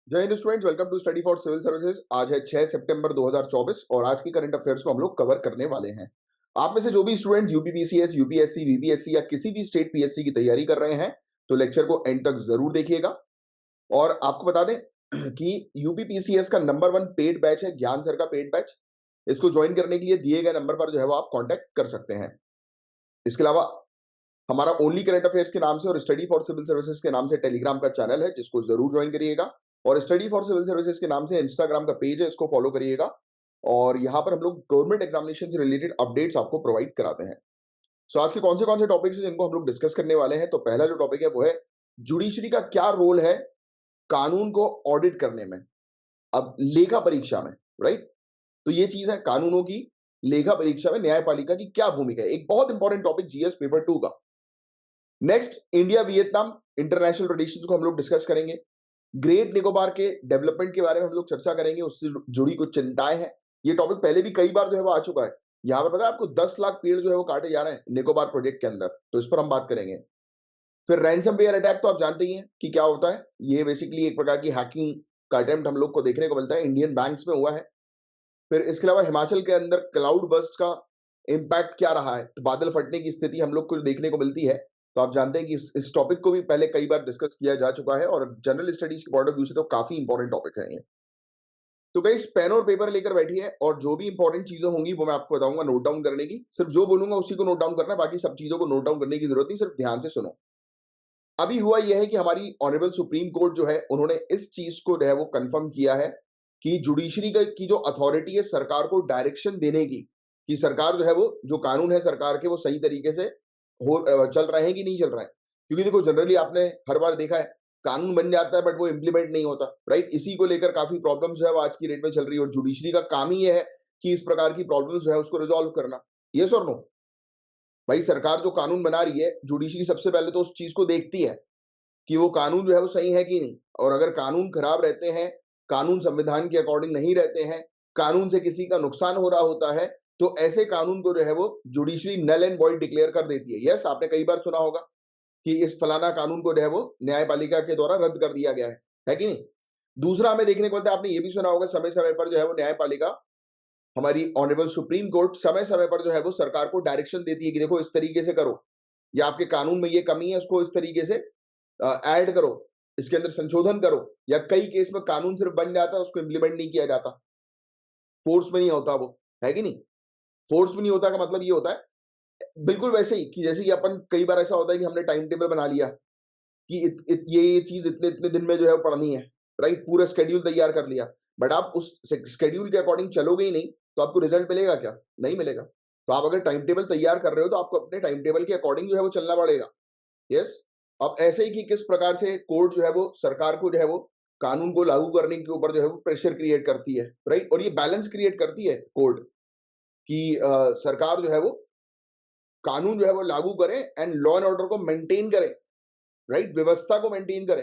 जय Hind students, welcome to study for civil services. आज है 6 सितंबर 2024 और आज की करंट अफेयर्स को हम लोग कवर करने वाले हैं। आप में से जो भी स्टूडेंट यूपीपीसीएस, यूपीएससी, वीपीएससी या किसी भी स्टेट पीएससी की तैयारी कर रहे हैं तो लेक्चर को एंड तक जरूर देखिएगा। और आपको बता दें कि यूपीपीसीएस का नंबर 1 पेड बैच है ज्ञान सर का पेड बैच। इसको ज्वाइन करने के लिए दिए गए नंबर पर जो है वो आप कॉन्टैक्ट कर सकते हैं। इसके अलावा हमारा ओनली करंट अफेयर्स के नाम से और स्टडी फॉर सिविल सर्विसेज के नाम से टेलीग्राम का चैनल है जिसको जरूर ज्वाइन करिएगा। और स्टडी फॉर सिविल सर्विसेज के नाम से इंस्टाग्राम का पेज है, इसको फॉलो करिएगा। और यहाँ पर हम लोग गवर्नमेंट एग्जामिनेशन से रिलेटेड अपडेट्स आपको प्रोवाइड कराते हैं। सो आज के कौन से टॉपिक्स हैं जिनको हम लोग डिस्कस करने वाले हैं। तो पहला जो टॉपिक है वो है जुडिशरी का क्या रोल है कानून को ऑडिट करने में, अब लेखा परीक्षा में। राइट, तो ये चीज है कानूनों की लेखा परीक्षा में न्यायपालिका की क्या भूमिका है, एक बहुत इंपॉर्टेंट टॉपिक जीएस पेपर 2 का। Next, India Vietnam international relations को हम लोग डिस्कस करेंगे। ग्रेट निकोबार के डेवलपमेंट के बारे में हम लोग चर्चा करेंगे, उससे जुड़ी कुछ चिंताएं हैं। ये टॉपिक पहले भी कई बार जो है वो आ चुका है। यहाँ पर पता है आपको 10 लाख पेड़ जो है वो काटे जा रहे हैं निकोबार प्रोजेक्ट के अंदर, तो इस पर हम बात करेंगे। फिर रैंसमवेयर अटैक तो आप जानते ही हैं कि क्या होता है। ये बेसिकली एक प्रकार की हैकिंग का अटेम्प्ट हम लोग को देखने को मिलता है, इंडियन बैंक्स में हुआ है। फिर इसके अलावा हिमाचल के अंदर क्लाउड बर्स्ट का इम्पैक्ट क्या रहा है, तो बादल फटने की स्थिति हम लोग को देखने को मिलती है। तो आप जानते हैं कि इस टॉपिक को भी पहले कई बार डिस्कस किया जा चुका है और जनरल स्टडीज के पॉइंट ऑफ व्यू से तो काफी इंपॉर्टेंट टॉपिक है ये। तो गाइस पेन और पेपर लेकर बैठिए और जो भी इंपॉर्टेंट चीजें होंगी वो मैं आपको बताऊंगा नोट डाउन करने की। सिर्फ जो बोलूंगा उसी को नोट डाउन करना है, बाकी सब चीजों को नोट डाउन करने की जरूरत नहीं, सिर्फ ध्यान से सुनो। अभी हुआ यह है कि हमारी ऑनरेबल सुप्रीम कोर्ट जो है उन्होंने इस चीज को जो है वो कंफर्म किया है कि जुडिशरी की जो अथॉरिटी है सरकार को डायरेक्शन देने की, कि सरकार जो है वो जो कानून है सरकार के वो सही तरीके से चल रहे हैं कि नहीं चल रहे हैं। क्योंकि देखो जनरली आपने हर बार देखा है कानून बन जाता है बट वो इंप्लीमेंट नहीं होता। राइट, इसी को लेकर काफी प्रॉब्लम जो है वो आज की डेट में चल रही है और जुडिशरी का काम ही ये है कि इस प्रकार की प्रॉब्लम जो है उसको रिजॉल्व करना। यस और नो? भाई सरकार जो कानून बना रही है जुडिशरी सबसे पहले तो उस चीज को देखती है कि वो कानून जो है वो सही है कि नहीं। और अगर कानून खराब रहते हैं, कानून संविधान के अकॉर्डिंग नहीं रहते हैं, कानून से किसी का नुकसान हो रहा होता है, तो ऐसे कानून को जो है वो judiciary null and void declare कर देती है। यस, आपने कई बार सुना होगा कि इस फलाना कानून को जो है वो न्यायपालिका के द्वारा रद्द कर दिया गया है कि नहीं? दूसरा हमें देखने को मिलता है, आपने ये भी सुना होगा समय समय पर जो है वो न्यायपालिका, हमारी ऑनरेबल सुप्रीम कोर्ट समय समय पर जो है वो सरकार को डायरेक्शन देती है कि देखो इस तरीके से करो, या आपके कानून में ये कमी है उसको इस तरीके से ऐड करो, इसके अंदर संशोधन करो। या कई केस में कानून सिर्फ बन जाता है, उसको इंप्लीमेंट नहीं किया जाता, फोर्स में नहीं होता वो, है कि नहीं? फोर्स में नहीं होता का मतलब ये होता है बिल्कुल वैसे ही कि जैसे कि अपन कई बार ऐसा होता है कि हमने टाइम टेबल बना लिया कि ये चीज इतने इतने दिन में जो है वो पढ़नी है। राइट, पूरा स्केड्यूल तैयार कर लिया, बट आप उस स्केड्यूल के अकॉर्डिंग चलोगे ही नहीं तो आपको रिजल्ट मिलेगा क्या? नहीं मिलेगा। तो आप अगर टाइम टेबल तैयार कर रहे हो तो आपको अपने टाइम टेबल के अकॉर्डिंग जो है वो चलना पड़ेगा। यस। अब ऐसे ही कि किस प्रकार से कोर्ट जो है वो सरकार को जो है वो कानून को लागू करने के ऊपर जो है वो प्रेशर क्रिएट करती है। राइट, और ये बैलेंस क्रिएट करती है कोर्ट कि सरकार जो है वो कानून जो है वो लागू करे एंड लॉ एंड ऑर्डर को मेंटेन करे। राइट, व्यवस्था को मेंटेन करे।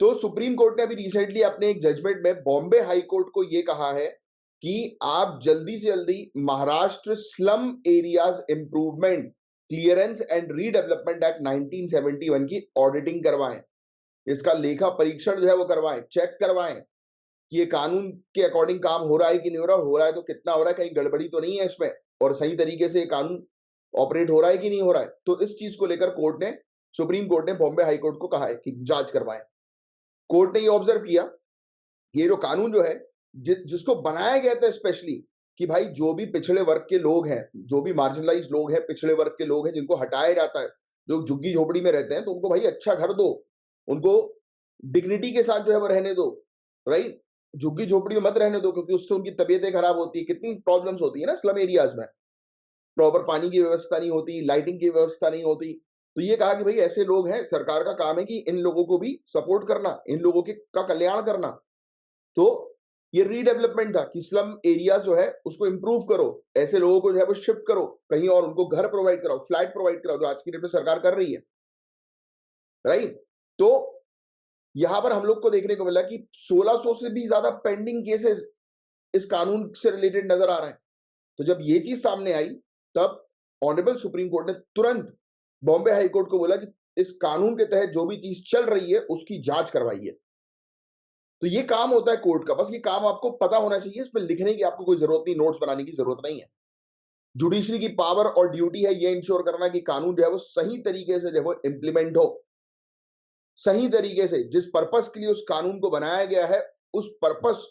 तो सुप्रीम कोर्ट ने अभी रिसेंटली अपने एक जजमेंट में बॉम्बे हाई कोर्ट को ये कहा है कि आप जल्दी से जल्दी Maharashtra slum areas improvement clearance and redevelopment act 1971 की ऑडिटिंग करवाएं। इसका लेखा परीक्षण जो है वो करवाएं, चेक करवाएं कि ये कानून के अकॉर्डिंग काम हो रहा है कि नहीं हो रहा है तो कितना हो रहा है, कहीं गड़बड़ी तो नहीं है इसमें, और सही तरीके से कानून ऑपरेट हो रहा है कि नहीं हो रहा है। तो इस चीज को लेकर कोर्ट ने, सुप्रीम कोर्ट ने बॉम्बे हाई कोर्ट को कहा है कि जांच करवाएं। कोर्ट ने ये ऑब्जर्व किया ये जो कानून जो है जिसको बनाया गया था स्पेशली कि भाई जो भी पिछड़े वर्ग के लोग हैं, जो भी मार्जिनलाइज लोग हैं, पिछड़े वर्ग के लोग हैं जिनको हटाया जाता है, जो झुग्गी झोपड़ी में रहते हैं, तो उनको भाई अच्छा घर दो, उनको डिग्निटी के साथ जो है वो रहने दो। राइट, झुग्गी झोपड़ी में मत रहने दो क्योंकि उससे उनकी तबीयतें खराब होती है। कितनी प्रॉब्लम्स होती है ना स्लम एरियाज में, प्रॉपर पानी की व्यवस्था नहीं होती, लाइटिंग की व्यवस्था नहीं होती। तो ये कहा कि भाई ऐसे लोग हैं, सरकार का काम है कि इन लोगों को भी सपोर्ट करना, इन लोगों के का कल्याण करना। तो ये रीडेवलपमेंट था कि स्लम एरिया जो है उसको इंप्रूव करो, ऐसे लोगों को जो है वो शिफ्ट करो कहीं और, उनको घर प्रोवाइड कराओ, फ्लैट प्रोवाइड कराओ, जो आज की डेट में सरकार कर रही है। राइट, तो यहां पर हम लोग को देखने को मिला कि 1600 से भी ज्यादा पेंडिंग केसेस इस कानून से रिलेटेड नजर आ रहे हैं। तो जब ये चीज सामने आई तब ऑनरेबल सुप्रीम कोर्ट ने तुरंत बॉम्बे हाई कोर्ट को बोला कि इस कानून के तहत जो भी चीज चल रही है उसकी जांच करवाइए। तो ये काम होता है कोर्ट का, बस ये काम आपको पता होना चाहिए, इसमें लिखने की आपको कोई जरूरत नहीं, नोट्स बनाने की जरूरत नहीं है। जुडिशरी की पावर और ड्यूटी है ये इंश्योर करना कि कानून जो है वो सही तरीके से जो है वो इंप्लीमेंट हो, सही तरीके से जिस पर्पस के लिए उस कानून को बनाया गया है उस पर्पस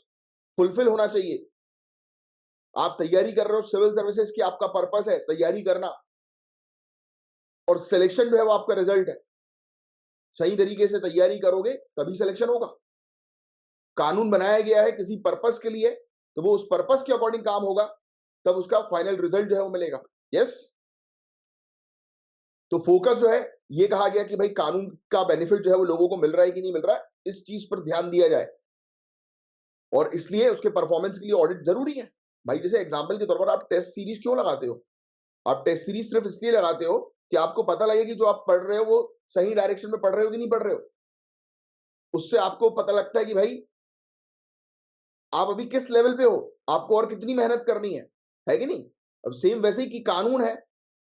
फुलफिल होना चाहिए। आप तैयारी कर रहे हो सिविल सर्विसेज की, आपका पर्पस है तैयारी करना, और सिलेक्शन जो है वो आपका रिजल्ट है। सही तरीके से तैयारी करोगे तभी सिलेक्शन होगा। कानून बनाया गया है किसी पर्पस के लिए, तो वो उस पर्पस के अकॉर्डिंग काम होगा, तब उसका फाइनल रिजल्ट जो है वो मिलेगा। यस, तो फोकस जो है ये कहा गया कि भाई कानून का बेनिफिट जो है वो लोगों को मिल रहा है कि नहीं मिल रहा है, इस चीज पर ध्यान दिया जाए, और इसलिए उसके परफॉर्मेंस के लिए ऑडिट जरूरी है। भाई जैसे एग्जांपल के तौर पर आप टेस्ट सीरीज क्यों लगाते हो? आप टेस्ट सीरीज सिर्फ इसलिए लगाते हो कि आपको पता लगे कि जो आप पढ़ रहे हो वो सही डायरेक्शन में पढ़ रहे हो कि नहीं पढ़ रहे हो। उससे आपको पता लगता है कि भाई आप अभी किस लेवल पे हो, आपको और कितनी मेहनत करनी है कि नहीं? अब सेम वैसे ही कि कानून है,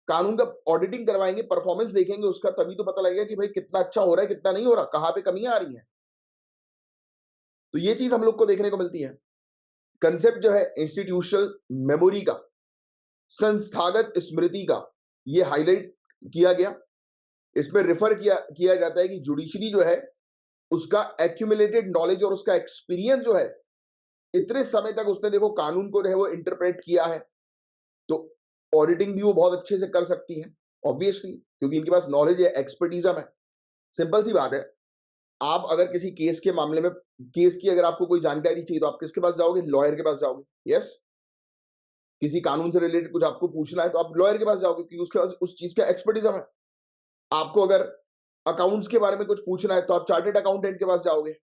कानून का ऑडिटिंग करवाएंगे, परफॉर्मेंस देखेंगे उसका, तभी तो पता लगेगा कि भाई कितना अच्छा हो रहा है, कितना नहीं हो रहा, कहां पे कमियां आ रही हैं। तो ये चीज हम लोग को देखने को मिलती है। कंसेप्ट जो है इंस्टीट्यूशनल मेमोरी का, संस्थागत स्मृति का, ये हाईलाइट किया गया। इसमें रेफर किया किया जाता है कि जुडिशरी जो है उसका एक्यूमुलेटेड नॉलेज और उसका एक्सपीरियंस जो है, इतने समय तक उसने देखो कानून को जो है वो इंटरप्रेट किया है, तो ऑडिटिंग भी वो बहुत अच्छे से कर सकती है ऑब्वियसली, क्योंकि इनके पास नॉलेज है, एक्सपर्टीजम है। सिंपल सी बात है, आप अगर किसी केस के मामले में, केस की अगर आपको कोई जानकारी चाहिए तो आप किसके पास जाओगे? लॉयर के पास जाओगे। यस, किसी कानून से रिलेटेड कुछ आपको पूछना है तो आप लॉयर के पास जाओगे, क्योंकि उसके पास उस चीज का एक्सपर्टीजम है। आपको अगर अकाउंट्स के बारे में कुछ पूछना है तो आप चार्टेड अकाउंटेंट के पास जाओगे।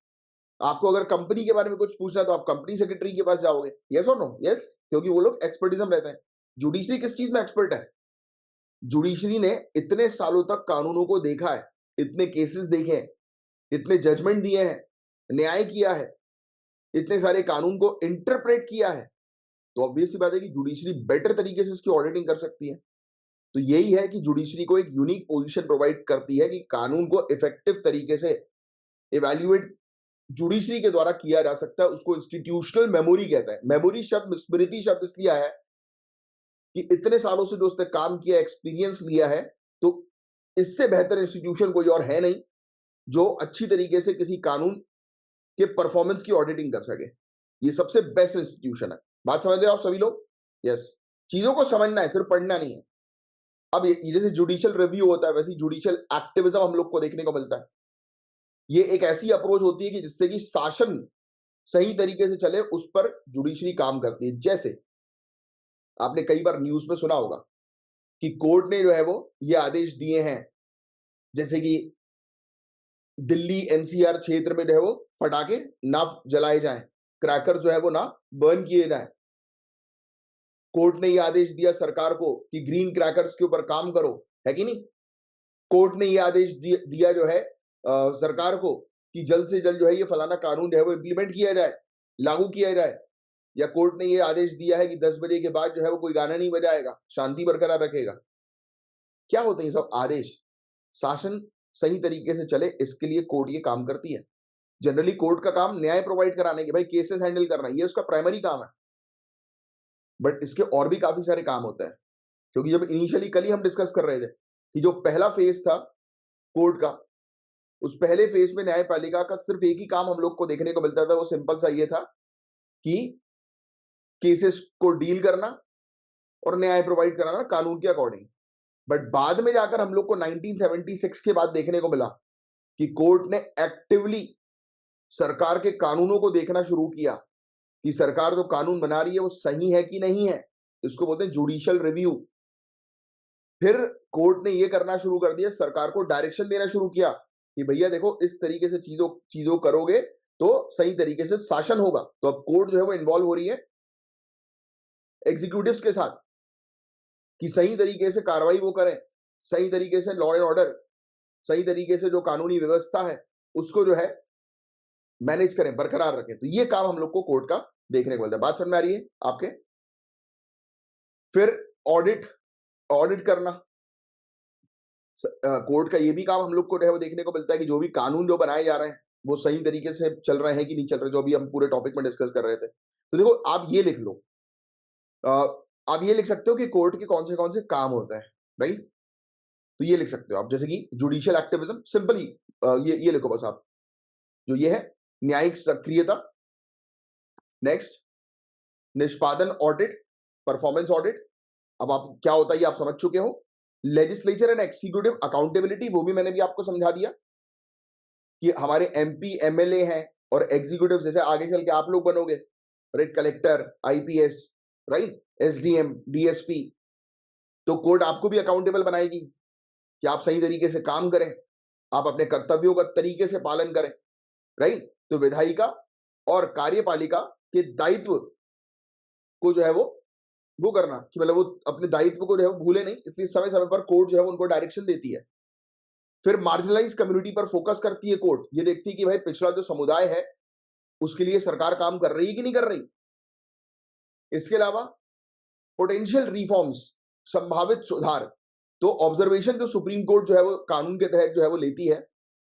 आपको अगर कंपनी के बारे में कुछ पूछना है तो आप कंपनी सेक्रेटरी के पास जाओगे। यस और नो? यस, क्योंकि वो लोग एक्सपर्टिज्म रहते हैं। जुडिशरी किस चीज में एक्सपर्ट है? जुडिशरी ने इतने सालों तक कानूनों को देखा है, इतने केसेस देखे हैं, इतने जजमेंट दिए हैं, न्याय किया है, इतने सारे कानून को इंटरप्रेट किया है, तो ऑब्वियस सी बात है कि जुडिशरी बेटर तरीके से इसकी ऑडिटिंग कर सकती है। तो यही है कि जुडिशरी को एक यूनिक पोजीशन प्रोवाइड करती है कि कानून को इफेक्टिव तरीके से इवैल्यूएट जुडिशरी के द्वारा किया जा सकता है। उसको इंस्टीट्यूशनल मेमोरी कहता है। मेमोरी शब्द, स्मृति शब्द इसलिए आया है कि इतने सालों से जो उसने काम किया, एक्सपीरियंस लिया है, तो इससे बेहतर इंस्टीट्यूशन कोई और है नहीं जो अच्छी तरीके से किसी कानून के परफॉर्मेंस की ऑडिटिंग कर सके। ये सबसे बेस्ट इंस्टीट्यूशन है। बात समझ रहे हो आप सभी लोग? यस, चीजों को समझना है, सिर्फ पढ़ना नहीं है। अब ये जैसे जुडिशियल रिव्यू होता है, वैसे जुडिशियल एक्टिविज्म हम लोग को देखने को मिलता है। ये एक ऐसी अप्रोच होती है कि जिससे कि शासन सही तरीके से चले, उस पर जुडिशरी काम करती है। जैसे आपने कई बार न्यूज में सुना होगा कि कोर्ट ने जो है वो ये आदेश दिए हैं, जैसे कि दिल्ली एनसीआर क्षेत्र में जो है वो फटाके ना जलाए जाएं, क्रैकर जो है वो ना बर्न किए जाएं। कोर्ट ने ये आदेश दिया सरकार को कि ग्रीन क्रैकर्स के ऊपर काम करो, है कि नहीं? कोर्ट ने ये आदेश दिया जो है सरकार को कि जल्द से जल्द जो है ये फलाना कानून जो है वो इंप्लीमेंट किया जाए, लागू किया जाए। या कोर्ट ने ये आदेश दिया है कि 10 बजे के बाद जो है वो कोई गाना नहीं बजाएगा, शांति बरकरार रखेगा। क्या होते हैं ये सब आदेश? शासन सही तरीके से चले इसके लिए कोर्ट ये काम करती है। जनरली कोर्ट का काम न्याय प्रोवाइड कराने के, भाई केसेस हैंडल करना, ये उसका प्राइमरी काम है। बट इसके और भी काफी सारे काम होते हैं, क्योंकि जब इनिशियली कल ही हम डिस्कस कर रहे थे कि जो पहला फेज था कोर्ट का, उस पहले फेज में न्यायपालिका का सिर्फ एक ही काम हम लोग को देखने को मिलता था, वो सिंपल सा ये था कि केसेस को डील करना और न्याय प्रोवाइड कराना कानून के अकॉर्डिंग। बट बाद में जाकर हम लोग को 1976 के बाद देखने को मिला कि कोर्ट ने एक्टिवली सरकार के कानूनों को देखना शुरू किया कि सरकार जो कानून बना रही है वो सही है कि नहीं है। इसको बोलते हैं जुडिशियल रिव्यू। फिर कोर्ट ने ये करना शुरू कर दिया, सरकार को डायरेक्शन देना शुरू किया कि भैया देखो इस तरीके से चीजों चीजों करोगे तो सही तरीके से शासन होगा। तो अब कोर्ट जो है वो इन्वॉल्व हो रही है एग्जीक्यूटिव्स के साथ कि सही तरीके से कार्रवाई वो करें, सही तरीके से लॉ एंड ऑर्डर, सही तरीके से जो कानूनी व्यवस्था है उसको जो है मैनेज करें, बरकरार रखें। तो ये काम हम लोग को कोर्ट का देखने को मिलता है। बात समझ में आ रही है आपके? फिर ऑडिट, ऑडिट करना, कोर्ट का ये भी काम हम लोग को जो है वो देखने को मिलता है कि जो भी कानून जो बनाए जा रहे हैं वो सही तरीके से चल रहे हैं कि नहीं चल रहे, जो अभी हम पूरे टॉपिक में डिस्कस कर रहे थे। तो देखो आप ये लिख लो, अ, आप ये लिख सकते हो कि कोर्ट के कौन से काम होते हैं, राइट? तो ये लिख सकते हो आप, जैसे कि जुडिशियल एक्टिविज्म, सिंपली ये लिखो बस आप, जो ये है न्यायिक सक्रियता, नेक्स्ट निष्पादन ऑडिट, परफॉर्मेंस ऑडिट। अब आप क्या होता है ये आप समझ चुके हो। लेजिस्लेचर एंड एक्सिक्यूटिव अकाउंटेबिलिटी, वो भी मैंने भी आपको समझा दिया कि हमारे एमपी एमएलए हैं और एग्जीक्यूटिव, जैसे आगे चल के आप लोग बनोगे, right, collector, IPS, right, SDM, DSP, तो कोर्ट आपको भी अकाउंटेबल बनाएगी कि आप सही तरीके से काम करें, आप अपने कर्तव्यों का तरीके से पालन करें, राइट। तो विधायिका और कार्यपालिका के दायित्व को जो है वो करना कि मतलब वो अपने दायित्व को जो है वो भूले नहीं, इसलिए समय समय पर कोर्ट जो है उनको डायरेक्शन देती है। फिर मार्जिनलाइज कम्युनिटी पर फोकस करती है कोर्ट, ये देखती है कि भाई पिछड़ा जो समुदाय है उसके लिए सरकार काम कर रही है कि नहीं कर रही। इसके अलावा पोटेंशियल रिफॉर्म्स, संभावित सुधार, तो ऑब्जर्वेशन जो सुप्रीम कोर्ट जो है वो कानून के तहत जो है वो लेती है,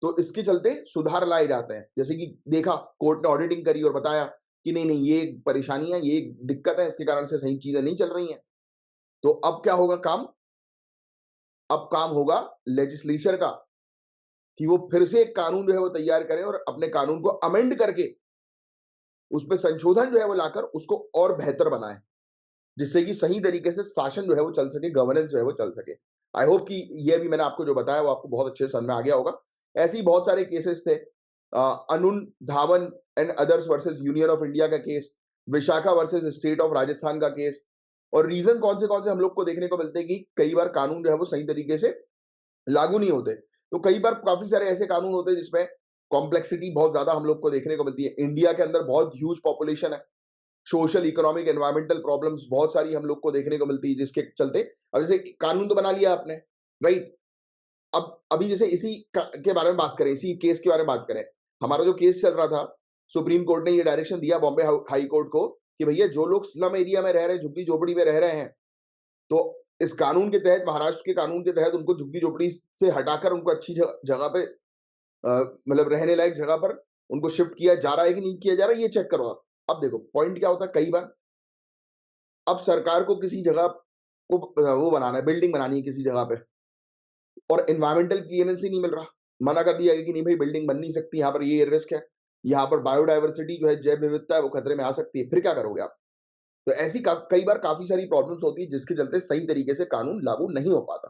तो इसके चलते सुधार लाए जाते हैं। जैसे कि देखा, कोर्ट ने ऑडिटिंग करी और बताया कि नहीं नहीं ये परेशानियां, ये दिक्कत है, इसके कारण से सही चीजें नहीं चल रही हैं। तो अब क्या होगा काम, अब काम होगा लेजिस्लेचर का कि वो फिर से एक कानून जो है वो तैयार करें और अपने कानून को अमेंड करके उस पर संशोधन जो है वो लाकर उसको और बेहतर बनाए, जिससे कि सही तरीके से शासन जो है वो चल सके, गवर्नेंस जो है वो चल सके। आई होप कि ये भी मैंने आपको जो बताया वो आपको बहुत अच्छे से समझ में आ गया होगा। ऐसे ही बहुत सारे केसेस थे, Anun Dhawan and others versus Union of India का case, Vishakha versus State of Rajasthan का केस। और रीजन कौन से हम लोग को देखने को मिलते हैं कि कई बार कानून जो है वो सही तरीके से लागू नहीं होते। तो कई बार काफी सारे ऐसे कानून होते हैं जिसमें कॉम्प्लेक्सिटी बहुत ज्यादा हम लोग को देखने को मिलती है। इंडिया के अंदर बहुत ह्यूज पॉपुलेशन है, सोशल, इकोनॉमिक, एनवायरमेंटल प्रॉब्लम्स बहुत सारी हम लोग को देखने को मिलती है, जिसके चलते अब जैसे कानून तो बना लिया आपने, राइट। अब अभी जैसे के बारे में बात करें, इसी केस के बारे में बात करें, हमारा जो केस चल रहा था, सुप्रीम कोर्ट ने ये डायरेक्शन दिया बॉम्बे हाई कोर्ट को कि भैया जो लोग स्लम एरिया में रह रहे हैं, झुग्गी झोपड़ी में रह रहे हैं, तो इस कानून के तहत, महाराष्ट्र के कानून के तहत उनको झुग्गी झोपड़ी से हटाकर उनको अच्छी जगह पे, मतलब रहने लायक जगह पर उनको शिफ्ट किया जा रहा है कि नहीं किया जा रहा है, ये चेक करो आप। अब देखो पॉइंट क्या होता है, कई बार अब सरकार को किसी जगह को वो बनाना है, बिल्डिंग बनानी है किसी जगह पे, और एनवायरमेंटल क्लियरेंस ही नहीं मिल रहा, मना कर दिया गया कि नहीं भाई बिल्डिंग बन नहीं सकती, यहाँ पर ये रिस्क है, यहाँ पर बायोडाइवर्सिटी जो है, जैव विविधता है, वो खतरे में आ सकती है। फिर क्या करोगे आप? तो ऐसी कई बार काफी सारी प्रॉब्लम्स होती है जिसके चलते सही तरीके से कानून लागू नहीं हो पाता।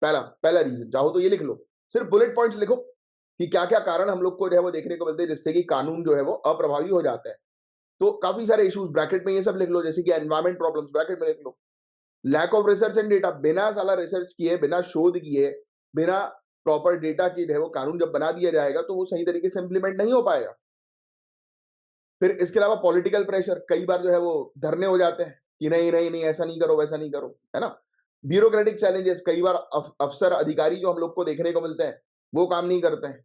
पहला पहला रीजन, चाहो तो ये लिख लो, सिर्फ बुलेट पॉइंट्स लिखो कि क्या क्या कारण हम लोग को जो है वो देखने को मिलते हैं जिससे कि कानून जो है वो अप्रभावी हो जाता है। तो काफी सारे इश्यूज ब्रैकेट में ये सब लिख लो, जैसे कि एनवायरमेंट प्रॉब्लम्स ब्रैकेट में लिख लो, lack of research and data, बिना साला रिसर्च किए, बिना शोध किए, बिना प्रॉपर डेटा की जो है वो कानून जब बना दिया जाएगा तो वो सही तरीके से इंप्लीमेंट नहीं हो पाएगा। फिर इसके अलावा पॉलिटिकल प्रेशर, कई बार जो है वो धरने हो जाते हैं कि नहीं नहीं नहीं ऐसा नहीं करो, वैसा नहीं करो, है ना। ब्यूरोक्रेटिक चैलेंजेस, कई बार अफसर अधिकारी जो हम लोग को देखने को मिलते हैं वो काम नहीं करते हैं,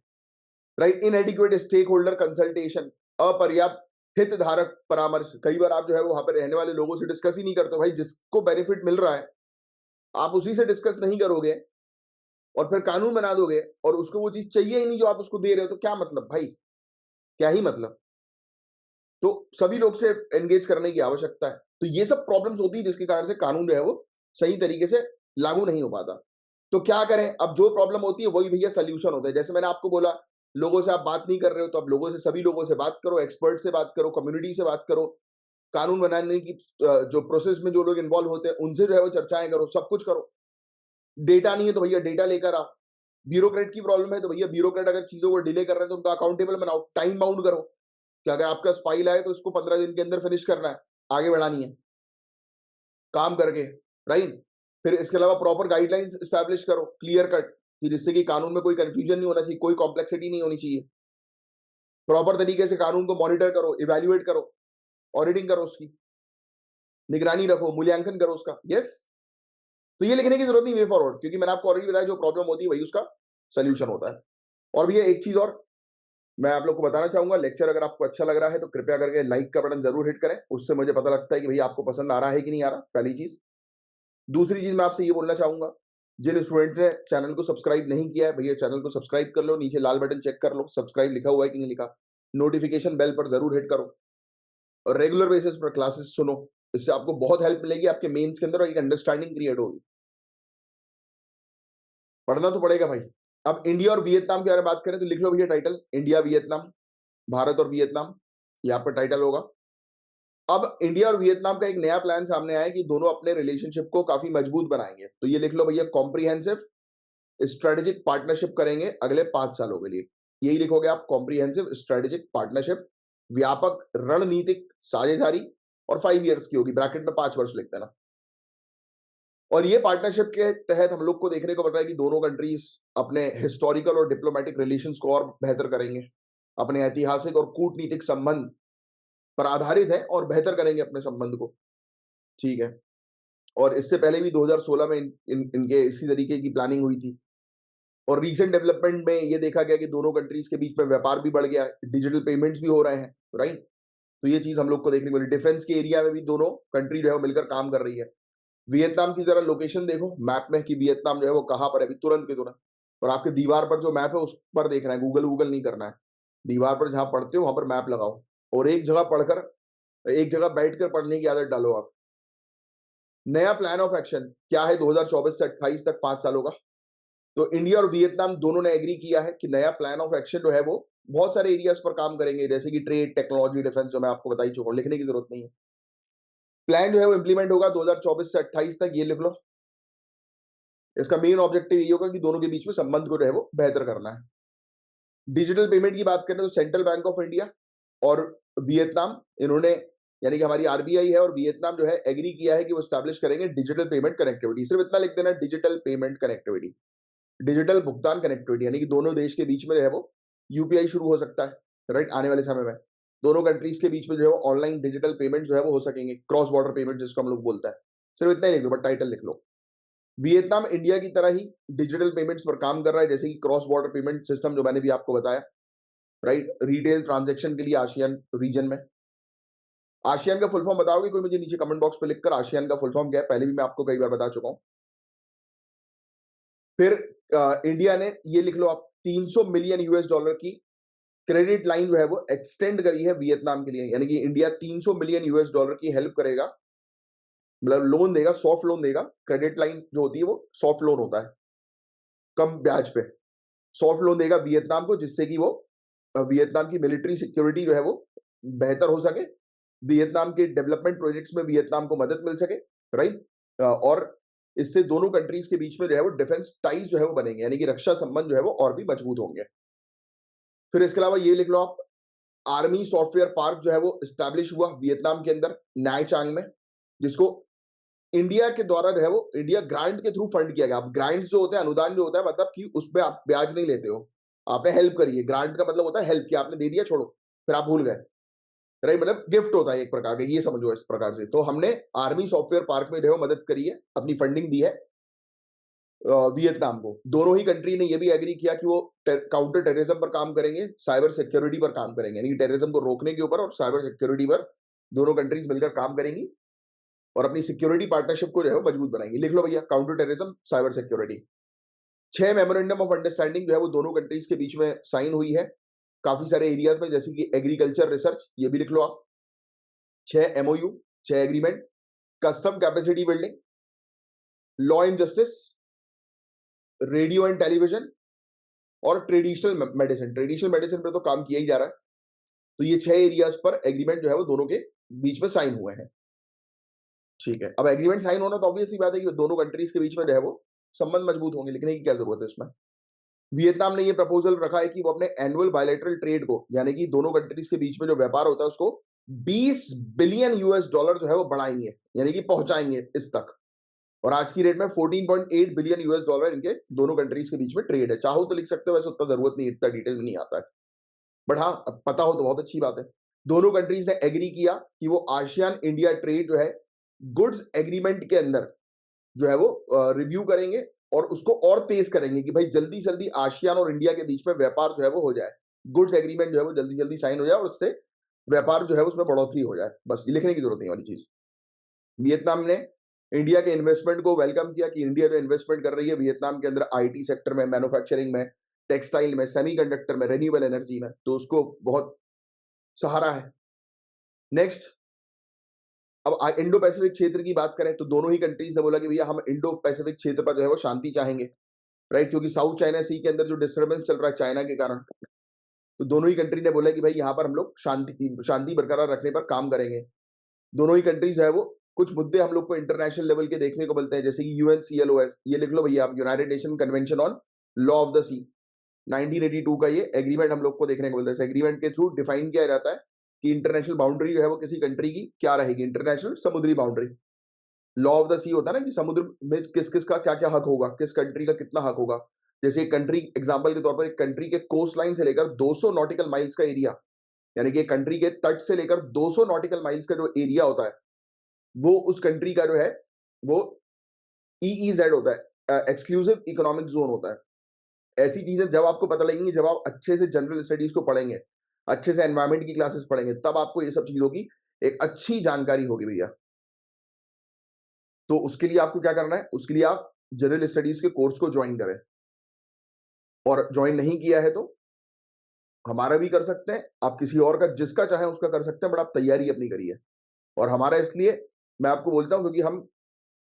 right. Inadequate stakeholder consultation, अपर्याप्त हितधारक परामर्श, कई बार आप जो है वहां पर रहने वाले लोगों से डिस्कस ही नहीं करते। भाई जिसको बेनिफिट मिल रहा है आप उसी से डिस्कस नहीं करोगे और फिर कानून बना दोगे और उसको वो चीज चाहिए ही नहीं जो आप उसको दे रहे हो, तो क्या मतलब भाई, क्या ही मतलब। तो सभी लोग से एंगेज करने की आवश्यकता है। तो ये सब प्रॉब्लम्स होती है जिसके कारण से कानून जो है वो सही तरीके से लागू नहीं हो पाता। तो क्या करें, अब जो प्रॉब्लम होती है वही भैया सोल्यूशन होता है। जैसे मैंने आपको बोला, लोगों से आप बात नहीं कर रहे हो तो अब लोगों से, सभी लोगों से बात करो, एक्सपर्ट से बात करो, कम्युनिटी से बात करो, कानून बनाने की जो प्रोसेस में जो लोग इन्वॉल्व होते हैं उनसे जो है वो चर्चाएं करो, सब कुछ करो। डेटा नहीं है तो भैया डेटा लेकर आओ। ब्यूरोक्रेट की प्रॉब्लम है तो भैया ब्यूरोक्रेट अगर चीजों को डिले कर रहे हैं तो उनको अकाउंटेबल बनाओ, टाइम बाउंड करो कि अगर आपका फाइल आए तो इसको 15 दिन के अंदर फिनिश करना है, आगे बढ़ानी है काम करके, राइट। फिर इसके अलावा प्रॉपर गाइडलाइंस स्टैब्लिश करो, क्लियर कट, कि जिससे कि कानून में कोई कंफ्यूजन नहीं होना चाहिए, कोई कॉम्प्लेक्सिटी नहीं होनी चाहिए। प्रॉपर तरीके से कानून को मॉनिटर करो, इवेल्युएट करो, ऑडिटिंग करो, उसकी निगरानी रखो, मूल्यांकन करो उसका। यस, तो ये लिखने की जरूरत नहीं वे फॉरवर्ड, क्योंकि मैंने आपको ऑलरेडी बताया जो प्रॉब्लम होती है वही उसका सोल्यूशन होता है। और भैया एक चीज और मैं आप लोग को बताना चाहूंगा, लेक्चर अगर आपको अच्छा लग रहा है तो कृपया करके लाइक का बटन जरूर हिट करें, उससे मुझे पता लगता है कि भैया आपको पसंद आ रहा है कि नहीं आ रहा, पहली चीज। दूसरी चीज मैं आपसे ये बोलना चाहूंगा जिन स्टूडेंट ने चैनल को सब्सक्राइब नहीं किया है भैया चैनल को सब्सक्राइब कर लो, नीचे लाल बटन चेक कर लो सब्सक्राइब लिखा हुआ है कि नहीं लिखा, नोटिफिकेशन बेल पर जरूर हिट करो और रेगुलर बेसिस पर क्लासेस सुनो। इससे आपको बहुत हेल्प मिलेगी आपके मेंस के अंदर और एक अंडरस्टैंडिंग क्रिएट होगी। पढ़ना तो पड़ेगा भाई। अब इंडिया और वियतनाम के बारे में बात करें तो लिख लो भैया टाइटल, इंडिया वियतनाम, भारत और वियतनाम, ये आपका टाइटल होगा। अब इंडिया और वियतनाम का एक नया प्लान सामने आया है कि दोनों अपने रिलेशनशिप को काफी मजबूत बनाएंगे, तो ये लिख लो भैया कॉम्प्रिहेंसिव स्ट्रेटेजिक पार्टनरशिप करेंगे अगले 5 सालों के लिए। यही लिखोगे आप, कॉम्प्रिहेंसिव स्ट्रेटेजिक पार्टनरशिप, व्यापक रणनीतिक साझेदारी, और 5 इयर्स की होगी, ब्रैकेट में 5 वर्ष लिख देना। और ये पार्टनरशिप के तहत हम लोग को देखने को मिल रहा है कि दोनों कंट्रीज अपने हिस्टोरिकल और डिप्लोमेटिक रिलेशंस को और बेहतर करेंगे, अपने ऐतिहासिक और कूटनीतिक संबंध पर आधारित है और बेहतर करेंगे अपने संबंध को। ठीक है, और इससे पहले भी 2016 में इनके इसी तरीके की प्लानिंग हुई थी। और रीसेंट डेवलपमेंट में ये देखा गया कि दोनों कंट्रीज के बीच में व्यापार भी बढ़ गया, डिजिटल पेमेंट्स भी हो रहे हैं, राइट। तो ये चीज हम लोग को देखने को मिली। डिफेंस के एरिया में भी दोनों कंट्री जो है वो मिलकर काम कर रही है। वियतनाम की जरा लोकेशन देखो मैप में कि वियतनाम जो है वो कहाँ पर है अभी, तुरंत के तुरंत। और आपके दीवार पर जो मैप है उस पर देखना है, गूगल नहीं करना है। दीवार पर जहां पढ़ते हो वहां पर मैप लगाओ और एक जगह पढ़कर, एक जगह बैठकर पढ़ने की आदत डालो आप। नया प्लान ऑफ एक्शन क्या है 2024 से 28 तक, 5 सालों का। तो इंडिया और वियतनाम दोनों ने एग्री किया है कि नया प्लान ऑफ एक्शन जो है वो बहुत सारे एरियाज पर काम करेंगे, जैसे कि ट्रेड, टेक्नोलॉजी, डिफेंस, जो मैं आपको बता ही चुका हूं, लिखने की जरूरत नहीं है। प्लान जो है वो इंप्लीमेंट होगा 2024 से 28 तक, ये लिख लो। इसका मेन ऑब्जेक्टिव ये होगा कि दोनों के बीच में संबंध को जो है वो बेहतर करना है। डिजिटल पेमेंट की बात करें तो सेंट्रल बैंक ऑफ इंडिया और वियतनाम, इन्होंने यानी कि हमारी आरबीआई है और वियतनाम जो है एग्री किया है कि वो स्टैब्लिश करेंगे डिजिटल पेमेंट कनेक्टिविटी। सिर्फ इतना लिख देना, डिजिटल पेमेंट कनेक्टिविटी, डिजिटल भुगतान कनेक्टिविटी, यानी कि दोनों देश के बीच में जो है वो यूपीआई शुरू हो सकता है, राइट। आने वाले समय में दोनों कंट्रीज के बीच में जो है वो ऑनलाइन डिजिटल पेमेंट जो है वो हो सकेंगे, क्रॉस बॉर्डर पेमेंट जिसको हम लोग बोलते हैं। सिर्फ इतना ही लिख लो, बट टाइटल लिख लो। वियतनाम इंडिया की तरह ही डिजिटल पेमेंट्स पर काम कर रहा है, जैसे कि क्रॉस बॉर्डर पेमेंट सिस्टम जो मैंने भी आपको बताया, राइट। रिटेल ट्रांजैक्शन के लिए आसियान रीजन में। आसियान का फुल फॉर्म बताओगे कोई मुझे नीचे कमेंट बॉक्स पे लिखकर, आसियान का फुल फॉर्म क्या है, पहले भी मैं आपको कई बार बता चुका हूं। फिर इंडिया ने, ये लिख लो आप, 300 मिलियन यूएस डॉलर की क्रेडिट लाइन जो है वो एक्सटेंड करी है वियतनाम के लिए, यानी कि इंडिया 300 मिलियन यूएस डॉलर की हेल्प करेगा, मतलब लोन देगा, सॉफ्ट लोन देगा। क्रेडिट लाइन जो होती है वो सॉफ्ट लोन होता है, कम ब्याज पे सॉफ्ट लोन देगा वियतनाम को, जिससे कि वो वियतनाम की मिलिट्री सिक्योरिटी जो है वो बेहतर हो सके, वियतनाम के डेवलपमेंट प्रोजेक्ट्स में वियतनाम को मदद मिल सके, राइट। और इससे दोनों कंट्रीज के बीच में जो है वो डिफेंस टाइज जो है वो बनेंगे, यानी कि रक्षा संबंध जो है वो और भी मजबूत होंगे। फिर इसके अलावा ये लिख लो आप, आर्मी सॉफ्टवेयर पार्क जो है वो स्टैब्लिश हुआ वियतनाम के अंदर नाइचांग में, जिसको इंडिया के द्वारा जो है वो इंडिया ग्रांट के थ्रू फंड किया गया। अब ग्रांट्स जो होता है, अनुदान जो होता है, मतलब कि उस पर आप ब्याज नहीं लेते हो, आपने हेल्प करी है। ग्रांट का मतलब होता है हेल्प, कि आपने दे दिया छोड़ो, फिर आप भूल गए, राइट, मतलब गिफ्ट होता है एक प्रकार का, ये समझो इस प्रकार से। तो हमने आर्मी सॉफ्टवेयर पार्क में जो है मदद करी है, अपनी फंडिंग दी है वियतनाम को। दोनों ही कंट्री ने ये भी एग्री किया कि वो काउंटर टेररिज्म पर काम करेंगे, साइबर सिक्योरिटी पर काम करेंगे, यानी कि टेररिज्म को रोकने के ऊपर और साइबर सिक्योरिटी पर दोनों कंट्रीज मिलकर काम करेंगी और अपनी सिक्योरिटी पार्टनरशिप को जो है मजबूत बनाएंगे। लिख लो भैया, counter terrorism, cyber security. 6 memorandum of understanding जो है वो दोनों कंट्रीज के बीच में साइन हुई है, काफी सारे एरियाज में, जैसे कि एग्रीकल्चर, रिसर्च, ये भी लिख लो आप। 6 MOU, 6 agreement, custom capacity building, law and justice, radio and television, और ट्रेडिशनल मेडिसिन। ट्रेडिशनल मेडिसिन पर तो काम किया ही जा रहा है। तो ये 6 एरियाज पर एग्रीमेंट जो है वो दोनों के बीच में साइन हुए हैं। ठीक है, अब एग्रीमेंट साइन होना तो ऑब्वियस सी बात है कि दोनों कंट्रीज के बीच में जो है वो संबंध मजबूत होंगे, लिखने की क्या जरूरत है इसमें। वियतनाम ने ये प्रपोजल रखा है कि वो अपने एनुअल बायलैटरल ट्रेड को, यानी कि दोनों कंट्रीज के बीच में जो व्यापार होता है उसको 20 बिलियन यूएस डॉलर जो है वो बढ़ाएंगे, यानी कि पहुंचाएंगे इस तक। और आज की रेट में 14.8 बिलियन यूएस डॉलर इनके दोनों कंट्रीज के बीच में ट्रेड है। चाहो तो लिख सकते हो, वैसे उतना जरूरत नहीं, इतना डिटेल में नहीं आता है, बट हाँ पता हो तो बहुत अच्छी बात है। दोनों कंट्रीज ने एग्री किया कि वो आसियान इंडिया ट्रेड जो है गुड्स एग्रीमेंट के अंदर जो है वो रिव्यू करेंगे और उसको और तेज करेंगे कि भाई जल्दी जल्दी आसियान और इंडिया के बीच में व्यापार जो है वो हो जाए, गुड्स एग्रीमेंट जो है वो जल्दी जल्दी साइन हो जाए और उससे व्यापार जो है उसमें बढ़ोतरी हो जाए। बस लिखने की जरूरत नहीं वाली चीज। वियतनाम ने इंडिया के इन्वेस्टमेंट को वेलकम किया कि इंडिया जो इन्वेस्टमेंट कर रही है वियतनाम के अंदर आईटी सेक्टर में, मैन्युफैक्चरिंग में, टेक्सटाइल में, सेमीकंडक्टर में, रिन्यूएबल एनर्जी में, तो उसको बहुत सहारा है। नेक्स्ट, अब इंडो पैसिफिक क्षेत्र की बात करें तो दोनों ही कंट्रीज ने बोला कि भैया हम इंडो पैसिफिक क्षेत्र पर जो है वो शांति चाहेंगे, राइट, क्योंकि साउथ चाइना सी के अंदर जो डिस्टर्बेंस चल रहा है चाइना के कारण, तो दोनों ही कंट्री ने बोला कि भाई यहाँ पर हम लोग शांति बरकरार रखने पर काम करेंगे। दोनों ही कंट्रीज है वो कुछ मुद्दे हम लोग को इंटरनेशनल लेवल के देखने को मिलते हैं, जैसे कि यूएनसीएलओएस, ये लिख लो भैया आप, United Nation Convention on Law of the Sea, 1982 का ये एग्रीमेंट हम लोग को देखने को मिलता है। इस एग्रीमेंट के थ्रू डिफाइन किया जाता है कि इंटरनेशनल बाउंड्री जो है वो किसी कंट्री की क्या रहेगी, इंटरनेशनल समुद्री बाउंड्री। लॉ ऑफ द सी होता है ना कि समुद्र में किस किस का क्या क्या हक होगा, किस कंट्री का कितना हक होगा। जैसे एक कंट्री, एग्जांपल के तौर पर एक कंट्री के कोस्ट लाइन से लेकर 200 नॉटिकल माइल्स का एरिया, यानी कि कंट्री के तट से लेकर 200 नॉटिकल माइल्स का जो एरिया होता है वो उस कंट्री का जो है वो ईईजेड होता है, एक्सक्लूसिव इकोनॉमिक जोन होता है। ऐसी चीजें जब आपको पता लगेंगी, जब आप अच्छे से जनरल स्टडीज को पढ़ेंगे, अच्छे से एनवायरमेंट की क्लासेस पढ़ेंगे, तब आपको ये सब चीजों की एक अच्छी जानकारी होगी भैया। तो उसके लिए आपको क्या करना है, उसके लिए आप जनरल स्टडीज के कोर्स को ज्वाइन करें, और ज्वाइन नहीं किया है तो हमारा भी कर सकते हैं, आप किसी और का जिसका चाहे उसका कर सकते हैं, बट आप तैयारी अपनी करिए। और हमारा इसलिए मैं आपको बोलता हूं क्योंकि हम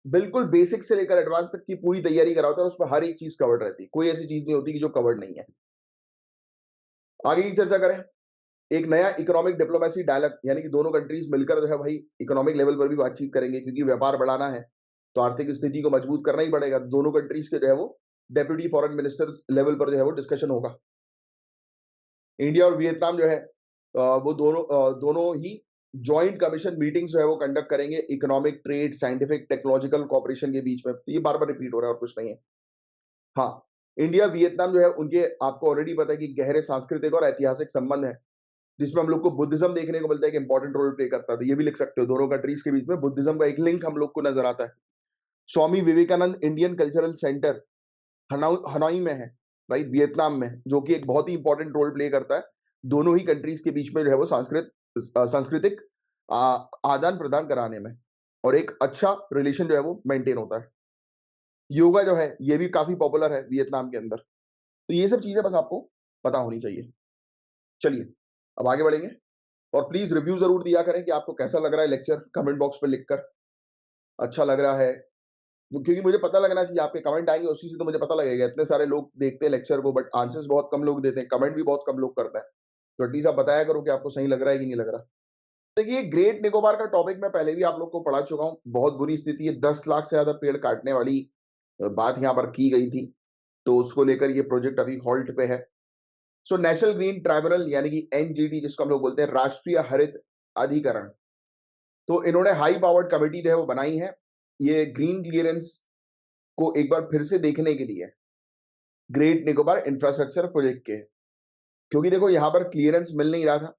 बिल्कुल बेसिक से लेकर एडवांस तक की पूरी तैयारी कराते हैं, और उसमें हर एक चीज कवर्ड रहती है, कोई ऐसी चीज नहीं होती कि जो कवर्ड नहीं है। आगे की चर्चा करें, एक नया इकोनॉमिक डिप्लोमेसी डायलॉग, यानी कि दोनों कंट्रीज मिलकर जो है भाई इकोनॉमिक लेवल पर भी बातचीत करेंगे, क्योंकि व्यापार बढ़ाना है तो आर्थिक स्थिति को मजबूत करना ही पड़ेगा। दोनों कंट्रीज के जो है वो डेप्यूटी फॉरेन मिनिस्टर लेवल पर जो है वो डिस्कशन होगा। इंडिया और वियतनाम जो है वो दोनों ही जॉइंट कमीशन मीटिंग्स जो है वो कंडक्ट करेंगे economic, trade, scientific, technological cooperation के बीच में। तो ये बार बार रिपीट हो रहा है और कुछ नहीं है। हाँ, इंडिया वियतनाम जो है उनके, आपको ऑलरेडी पता है कि गहरे सांस्कृतिक और ऐतिहासिक संबंध है, जिसमें हम लोग को बुद्धिज्म देखने को मिलता है कि इंपॉर्टेंट रोल प्ले करता है। तो ये भी लिख सकते हो, दोनों कंट्रीज के बीच में बुद्धिज्म का एक लिंक हम लोग को नजर आता है। Swami Vivekananda Indian cultural centre Hanoi में है, राइट, वियतनाम में, जो कि एक बहुत ही इंपॉर्टेंट रोल प्ले करता है। दोनों ही कंट्रीज के बीच में जो है वो सांस्कृतिक आदान प्रदान कराने में, और एक अच्छा रिलेशन जो है वो मेंटेन होता है। योगा जो है ये भी काफी पॉपुलर है वियतनाम के अंदर। तो ये सब चीजें बस आपको पता होनी चाहिए। चलिए अब आगे बढ़ेंगे, और प्लीज रिव्यू जरूर दिया करें कि आपको कैसा लग रहा है लेक्चर, कमेंट बॉक्स पे लिखकर। अच्छा लग रहा है क्योंकि मुझे पता लगना चाहिए, आपके कमेंट आएंगे उसी से तो मुझे पता लगेगा। इतने सारे लोग देखते हैं लेक्चर को, बट आंसर्स बहुत कम लोग देते हैं, कमेंट भी बहुत कम लोग करते हैं। तो एटलीस्ट आप बताया करो कि आपको सही लग रहा है कि नहीं लग रहा। देखिए, ग्रेट निकोबार का टॉपिक मैं पहले भी आप लोग को पढ़ा चुका हूँ। बहुत बुरी स्थिति है, 10 लाख से ज्यादा पेड़ काटने वाली बात यहाँ पर की गई थी, तो उसको लेकर ये प्रोजेक्ट अभी हॉल्ट पे है। सो नेशनल ग्रीन ट्राइब्यूनल, यानी कि एनजीटी जिसको हम लोग बोलते हैं, राष्ट्रीय हरित अधिकरण, तो इन्होंने हाई पावर्ड कमेटी जो है वो बनाई है, ये ग्रीन क्लियरेंस को एक बार फिर से देखने के लिए ग्रेट निकोबार इंफ्रास्ट्रक्चर प्रोजेक्ट के, क्योंकि देखो यहां पर क्लियरेंस मिल नहीं रहा था,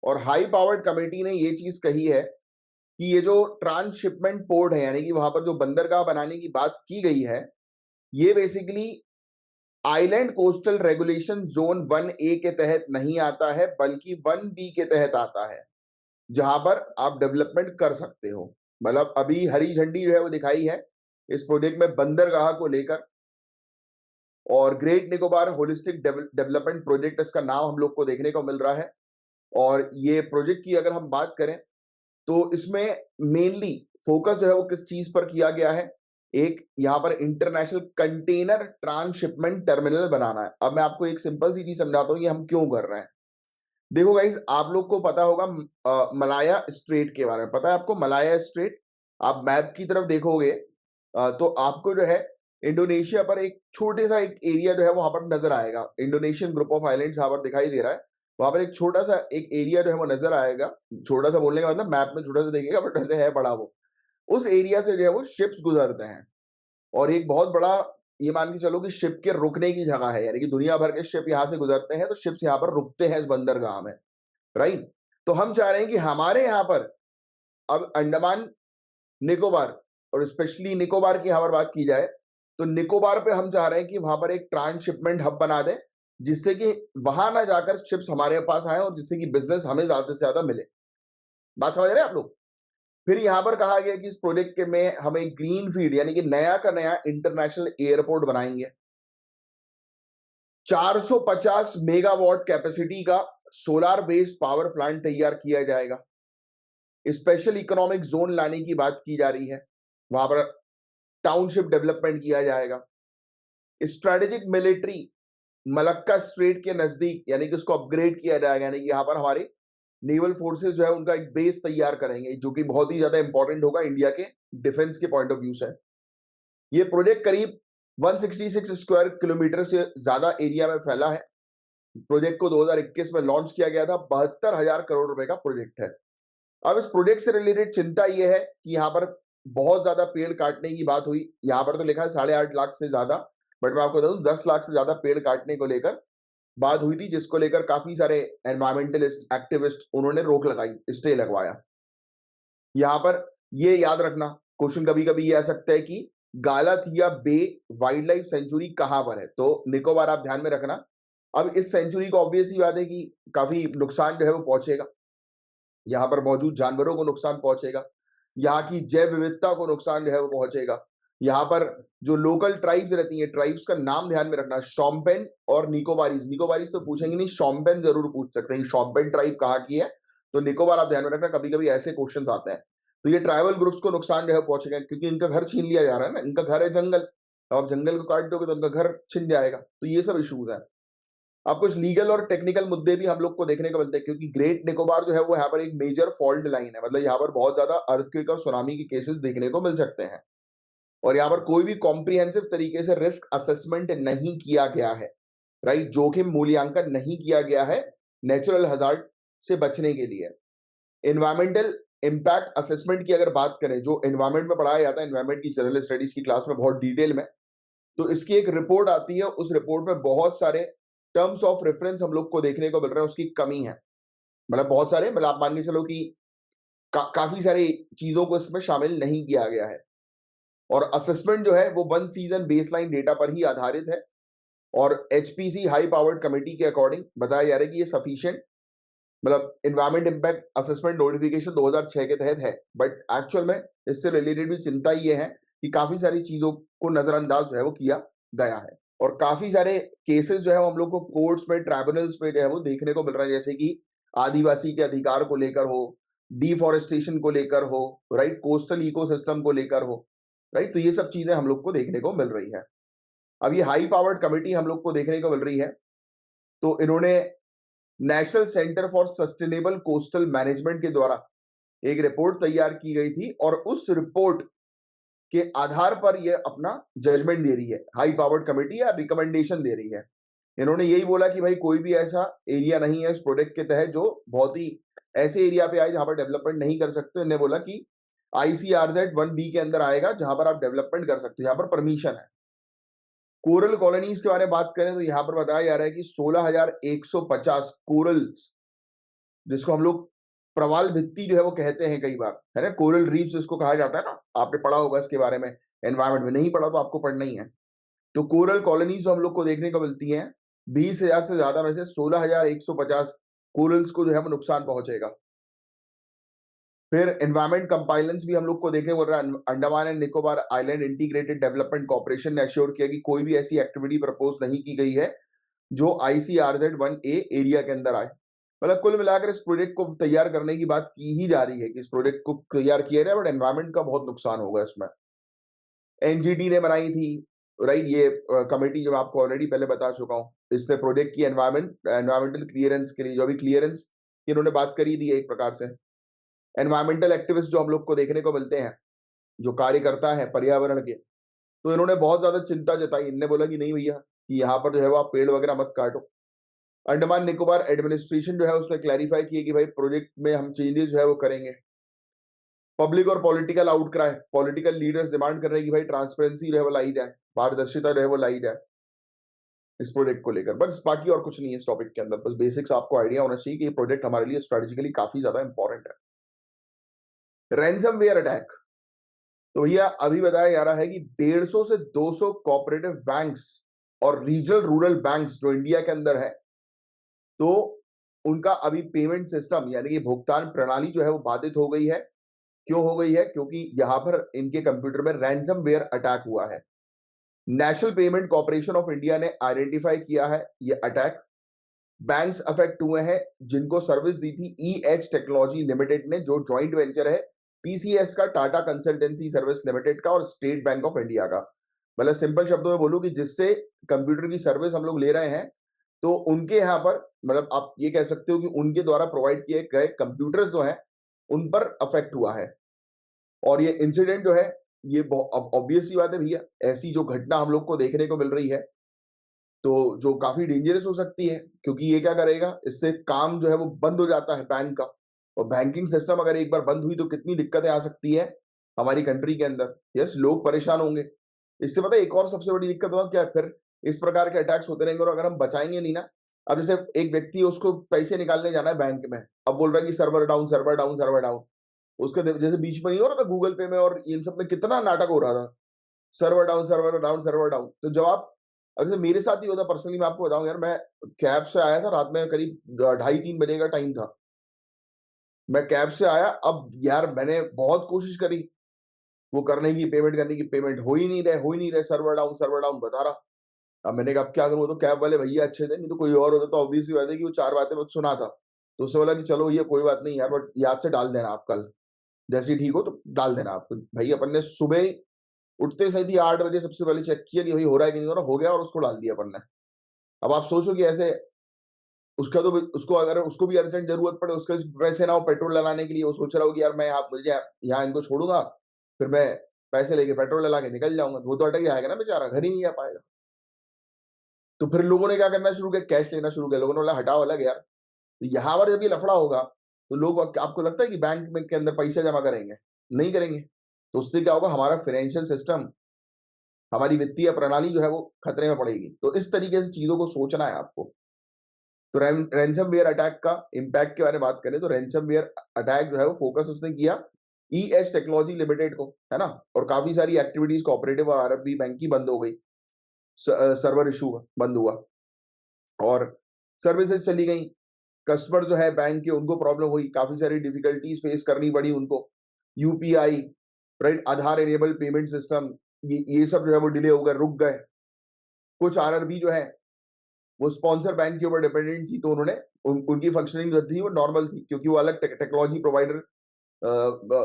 और हाई पावर्ड कमेटी ने ये चीज कही है कि ये जो ट्रांसशिपमेंट पोर्ट है, यानी कि वहां पर जो बंदरगाह बनाने की बात की गई है, ये basically island coastal regulation zone 1A के तहत नहीं आता है, बल्कि 1B के तहत आता है, जहां पर आप डेवलपमेंट कर सकते हो। मतलब अभी हरी झंडी जो है वो दिखाई है इस प्रोजेक्ट में बंदरगाह को लेकर, और great Nicobar holistic development project इसका नाम हम लोग को देखने को मिल रहा है। और ये प्रोजेक्ट की अगर हम बात करें तो इसमें मेनली फोकस जो है वो किस चीज पर किया गया है, एक यहाँ पर इंटरनेशनल कंटेनर ट्रांसशिपमेंट टर्मिनल बनाना है। अब मैं आपको एक सिंपल सी चीज समझाता हूँ कि हम क्यों कर रहे हैं। देखो गाइस, आप लोग को पता होगा मलाया स्ट्रेट के बारे में, पता है आपको मलाया स्ट्रेट? आप मैप की तरफ देखोगे तो आपको जो है इंडोनेशिया पर एक छोटे सा एक एरिया जो है वहां पर नजर आएगा। इंडोनेशियन ग्रुप ऑफ आइलैंड्स यहाँ पर दिखाई दे रहा है, वहां पर एक छोटा सा एक एरिया जो है वो नजर आएगा। छोटा सा बोलने का मतलब मैप में छोटा सा देखिएगा, बट वैसे है बड़ा वो। उस एरिया से जो है वो शिप्स गुजरते हैं, और एक बहुत बड़ा, ये मान के चलो कि शिप के रुकने की जगह है, यानी कि दुनिया भर के शिप यहाँ से गुजरते हैं, तो शिप्स यहाँ पर रुकते हैं इस बंदरगाह में, राइट। तो हम चाह रहे हैं कि हमारे यहाँ पर अब अंडमान निकोबार, और स्पेशली निकोबार की यहाँ पर बात की जाए तो निकोबार पे हम चाह रहे हैं कि वहां पर एक ट्रांसशिपमेंट हब बना दें, जिससे कि वहां ना जाकर शिप्स हमारे पास आए, और जिससे कि बिजनेस हमें ज्यादा से ज्यादा मिले। बात समझ रहे हैं आप लोग? फिर यहां पर कहा गया कि इस प्रोजेक्ट के में हमें ग्रीन फील्ड यानी कि नया का नया इंटरनेशनल एयरपोर्ट बनाएंगे। 450 मेगावाट कैपेसिटी का सोलर बेस्ड पावर प्लांट तैयार किया जाएगा। स्पेशल इकोनॉमिक जोन लाने की बात की जा रही है, वहां पर टाउनशिप डेवलपमेंट किया जाएगा। स्ट्रेटेजिक मिलिट्री मलक्का स्ट्रेट के नजदीक यानी कि उसको अपग्रेड किया जाएगा, यानी कि यहां पर हमारे नेवल फोर्सेस जो है उनका एक बेस तैयार करेंगे, जो कि बहुत ही ज्यादा इंपॉर्टेंट होगा इंडिया के डिफेंस के पॉइंट ऑफ व्यू से। ये प्रोजेक्ट करीब 166 स्क्वायर किलोमीटर से ज्यादा एरिया में फैला है। प्रोजेक्ट को 2021 में लॉन्च किया गया था। 72,000 करोड़ रुपए का प्रोजेक्ट है। अब इस प्रोजेक्ट से रिलेटेड चिंता यह है कि यहाँ पर बहुत ज्यादा पेड़ काटने की बात हुई। यहाँ पर तो लिखा है 8.5 लाख से ज्यादा, बट मैं आपको बता दूं 10 लाख से ज्यादा पेड़ काटने को लेकर बात हुई थी, जिसको लेकर काफी सारे एनवायरमेंटलिस्ट एक्टिविस्ट उन्होंने रोक लगाई, स्टे लगवाया। यहां पर ये याद रखना, क्वेश्चन कभी कभी ये आ सकता है कि गालाथिया बे वाइल्ड लाइफ सेंचुरी कहां पर है, तो निकोबार आप ध्यान में रखना। अब इस सेंचुरी को ऑब्वियस ही बात है कि काफी नुकसान जो है वो पहुंचेगा, यहां पर मौजूद जानवरों को नुकसान पहुंचेगा, यहाँ की जैव विविधता को नुकसान जो है वो पहुंचेगा। यहाँ पर जो लोकल ट्राइब्स रहती हैं, ट्राइब्स का नाम ध्यान में रखना, शॉम्पेन और निकोबारीज। निकोबारीज तो पूछेंगे नहीं, शॉम्पेन जरूर पूछ सकते हैं, शॉम्पेन ट्राइब कहाँ की है, तो निकोबार आप ध्यान में रखना, कभी कभी ऐसे क्वेश्चन आते हैं। तो ये ट्राइबल ग्रुप्स को नुकसान जो है पहुंचेगा, क्योंकि इनका घर छीन लिया जा रहा है ना, इनका घर है जंगल, तो आप जंगल को काट दोगे तो उनका घर छिन जाएगा। तो ये सब इश्यूज है। अब कुछ लीगल और टेक्निकल मुद्दे भी हम लोग को देखने को मिलते हैं, क्योंकि ग्रेट निकोबार जो है वो यहाँ पर एक मेजर फॉल्ट लाइन है, मतलब यहाँ पर बहुत ज्यादा अर्थक्वेक और सुनामी के केसेस देखने को मिल सकते हैं। और यहाँ पर कोई भी कॉम्प्रिहेंसिव तरीके से रिस्क असेसमेंट नहीं किया गया है, राइट, जोखिम मूल्यांकन नहीं किया गया है नेचुरल हजार्ड से बचने के लिए। एनवायरमेंटल इम्पैक्ट असेसमेंट की अगर बात करें, जो एनवायरमेंट में पढ़ाया जाता है, एनवायरमेंट की जनरल स्टडीज की क्लास में बहुत डिटेल में, तो इसकी एक रिपोर्ट आती है, उस रिपोर्ट में बहुत सारे टर्म्स ऑफ रेफरेंस हम लोग को देखने को मिल रहे हैं, उसकी कमी है। मतलब बहुत सारे, मतलब आप मान के चलो कि काफी सारी चीजों को इसमें शामिल नहीं किया गया है। और असेसमेंट जो है वो 1 सीजन बेसलाइन डेटा पर ही आधारित है, और एचपीसी हाई पावर्ड कमेटी के अकॉर्डिंग बताया जा रहा है कि ये सफिशिएंट, मतलब एनवायरमेंट इंपैक्ट असेसमेंट नोटिफिकेशन 2006 के तहत है, बट एक्चुअल में इससे रिलेटेड भी चिंता ये है कि काफी सारी चीजों को नजरअंदाज जो है वो किया गया है। और काफी सारे केसेस जो है हम लोग को कोर्ट्स में, ट्राइब्यूनल्स में जो है वो देखने को मिल रहा है, जैसे कि आदिवासी के अधिकार को लेकर हो, डिफॉरेस्टेशन को लेकर हो, राइट, कोस्टल इकोसिस्टम को लेकर हो, राइट। तो ये सब चीजें हम लोग को देखने को मिल रही है। अब ये हाई पावर्ड कमेटी हम लोग को देखने को मिल रही है, तो इन्होंने national centre for sustainable coastal management के द्वारा एक रिपोर्ट तैयार की गई थी, और उस रिपोर्ट के आधार पर ये अपना जजमेंट दे रही है, हाई पावर्ड कमेटी, या रिकमेंडेशन दे रही है। इन्होंने यही बोला कि भाई कोई भी ऐसा एरिया नहीं है इस प्रोजेक्ट के तहत जो बहुत ही ऐसे एरिया पे आए जहां पर डेवलपमेंट नहीं कर सकते। इन्होंने बोला कि ICRZ 1B के अंदर आएगा जहां पर आप डेवलपमेंट कर सकते हो, यहाँ पर परमिशन है। कोरल कॉलोनीज के बारे में बात करें तो यहाँ पर बताया जा रहा है कि 16,150 कोरल्स, जिसको हम लोग प्रवाल भित्ति जो है वो कहते हैं कई बार, है ना, कोरल रीफ्स जिसको कहा जाता है ना, आपने पढ़ा होगा इसके बारे में एनवायरमेंट में, नहीं पढ़ा तो आपको पढ़ना ही है। तो कोरल कॉलोनीज जो हम लोग को देखने को मिलती हैं, 20,000 से ज्यादा में से 16,150 कोरल्स को जो है वो नुकसान पहुंचेगा। फिर एनवायरमेंट कंपाइलेंस भी हम लोग को देखने को मिल रहा है। Andaman and Nicobar island integrated development corporation ने एश्योर किया कि कोई भी ऐसी एक्टिविटी प्रपोज नहीं की गई है जो ICRZ 1A एरिया के अंदर आए। मतलब कुल मिलाकर इस प्रोजेक्ट को तैयार करने की बात की ही जा रही है कि इस प्रोजेक्ट को तैयार किया जाए, बट एनवायरमेंट का बहुत नुकसान होगा इसमें। NGT ने बनाई थी, राइट, ये कमेटी जो मैं आपको ऑलरेडी पहले बता चुका हूं। इसने प्रोजेक्ट की एनवायरमेंटल क्लियरेंस के लिए जो भी क्लियरेंस इन्होंने बात करी दी है एक प्रकार से। एनवायरमेंटल एक्टिविस्ट जो हम लोग को देखने को मिलते हैं, जो कार्यकर्ता है पर्यावरण के, तो इन्होंने बहुत ज्यादा चिंता जताई। इनने बोला कि नहीं भैया, कि यहाँ पर जो है वो आप पेड़ वगैरह मत काटो। अंडमान निकोबार एडमिनिस्ट्रेशन जो है उसने क्लैरिफाई किया कि भाई प्रोजेक्ट में हम चेंजेस जो है वो करेंगे। पब्लिक और political outcry, political leaders demand कर रहे हैं कि भाई ट्रांसपेरेंसी जो है वो लाई जाए, पारदर्शिता जो है वो लाई जाए इस प्रोजेक्ट को लेकर। बस बाकी और कुछ नहीं है इस टॉपिक के अंदर, बस बेसिक्स आपको आइडिया होना चाहिए कि ये प्रोजेक्ट हमारे लिए स्ट्रेटेजिकली काफी ज्यादा इंपॉर्टेंट है। रैंसमवेयर अटैक, तो भैया अभी बताया जा रहा है कि 150 से 200 कोऑपरेटिव बैंक्स और रीजनल रूरल बैंक्स जो इंडिया के अंदर है, तो उनका अभी पेमेंट सिस्टम यानी कि भुगतान प्रणाली जो है वो बाधित हो गई है। क्यों हो गई है? क्योंकि यहां पर इनके कंप्यूटर में रैंसमवेयर अटैक हुआ है। National payment corporation of India ने आइडेंटिफाई किया है ये अटैक। बैंक्स अफेक्ट हुए हैं जिनको सर्विस दी थी ई एच टेक्नोलॉजी लिमिटेड ने, जो जॉइंट वेंचर है टीसीएस का, टाटा कंसल्टेंसी सर्विस लिमिटेड का और स्टेट बैंक ऑफ इंडिया का। मतलब सिंपल शब्दों में बोलूं कि जिससे कंप्यूटर की सर्विस हम लोग ले रहे हैं, तो उनके यहाँ पर, मतलब आप ये कह सकते हो कि उनके द्वारा प्रोवाइड किए गए कंप्यूटर्स जो हैं उन पर अफेक्ट हुआ है। और ये इंसिडेंट जो है, ये अब ऑब्वियस सी बात है भैया, ऐसी जो घटना हम लोग को देखने को मिल रही है तो जो काफी डेंजरस हो सकती है, क्योंकि ये क्या करेगा, इससे काम जो है वो बंद हो जाता है बैंक का। और बैंकिंग सिस्टम अगर एक बार बंद हुई तो कितनी दिक्कतें आ सकती है हमारी कंट्री के अंदर। यस, लोग परेशान होंगे। इससे पता है एक और सबसे बड़ी दिक्कत हो क्या है, फिर इस प्रकार के अटैक्स होते रहेंगे और अगर हम बचाएंगे नहीं ना। अब जैसे एक व्यक्ति है, उसको पैसे निकालने जाना है बैंक में, अब बोल रहा है कि server down, server down, server down. उसके जैसे बीच में नहीं हो रहा था गूगल पे में और इन सब में कितना नाटक हो रहा था, server down, server down, server down. तो जब आप, अब जैसे मेरे साथ ही होता पर्सनली, मैं आपको बताऊं यार, मैं कैब से आया था रात में, करीब 2:30-3 बजे का टाइम था। मैं कैब से आया, अब यार मैंने बहुत कोशिश करी वो करने की, पेमेंट करने की, पेमेंट हो ही नहीं रहे, हो ही नहीं रहे, सर्वर डाउन बता रहा। अब मैंने कहा अब क्या करूं, तो कैब वाले भैया अच्छे थे, नहीं तो कोई और होता तो ऑब्वियस सी बात है कि वो 4 बातें बस सुना था। तो उसने बोला कि चलो भैया कोई बात नहीं यार, बट याद से डाल देना आप कल, जैसे ही ठीक हो तो डाल देना आप। तो भाई अपन ने सुबह ही उठते सही थी 8 बजे सबसे पहले चेक किया कि भाई हो रहा है कि नहीं हो रहा, हो गया और उसको डाल दिया अपन ने। अब आप सोचो कि ऐसे उसका तो, उसको अगर उसको भी अर्जेंट जरूरत पड़े, उसके पैसे ना हो पेट्रोल डलाने के लिए, वो सोच रहा हो कि यार मैं यहाँ, मुझे यहाँ इनको छोड़ूंगा, फिर मैं पैसे लेके पेट्रोल डला के निकल जाऊंगा, वो तो अटक जाएगा ना बेचारा, घर ही नहीं आ पाएगा। तो फिर लोगों ने क्या करना शुरू किया, कैश लेना शुरू किया। लोगों ने बोला हटाओ अलग यार। तो यहाँ पर जब ये लफड़ा होगा तो लोग, आपको लगता है कि बैंक में के अंदर पैसे जमा करेंगे? नहीं करेंगे। तो उससे क्या होगा, हमारा फाइनेंशियल सिस्टम, हमारी वित्तीय प्रणाली जो है वो खतरे में पड़ेगी। तो इस तरीके से चीजों को सोचना है आपको। तो रैनसमवेयर अटैक का इम्पैक्ट के बारे में बात करें तो रैनसमवेयर अटैक जो है वो फोकस उसने किया ईएच टेक्नोलॉजी लिमिटेड को, है ना। और काफी सारी एक्टिविटीज कोऑपरेटिव और आरएफबी बैंक की बंद हो गई, सर्वर इशू बंद हुआ और सर्विसेज चली गई। कस्टमर जो है बैंक के, उनको प्रॉब्लम हुई, काफी सारी डिफिकल्टीज फेस करनी पड़ी उनको। यूपीआई, राइट, आधार एनेबल पेमेंट सिस्टम, ये सब जो है वो डिले हो गए, रुक गए। कुछ आरआरबी जो है वो स्पॉन्सर बैंक के ऊपर डिपेंडेंट थी, तो उन्होंने उनकी फंक्शनिंग जो थी वो नॉर्मल थी, क्योंकि वो अलग टेक्नोलॉजी प्रोवाइडर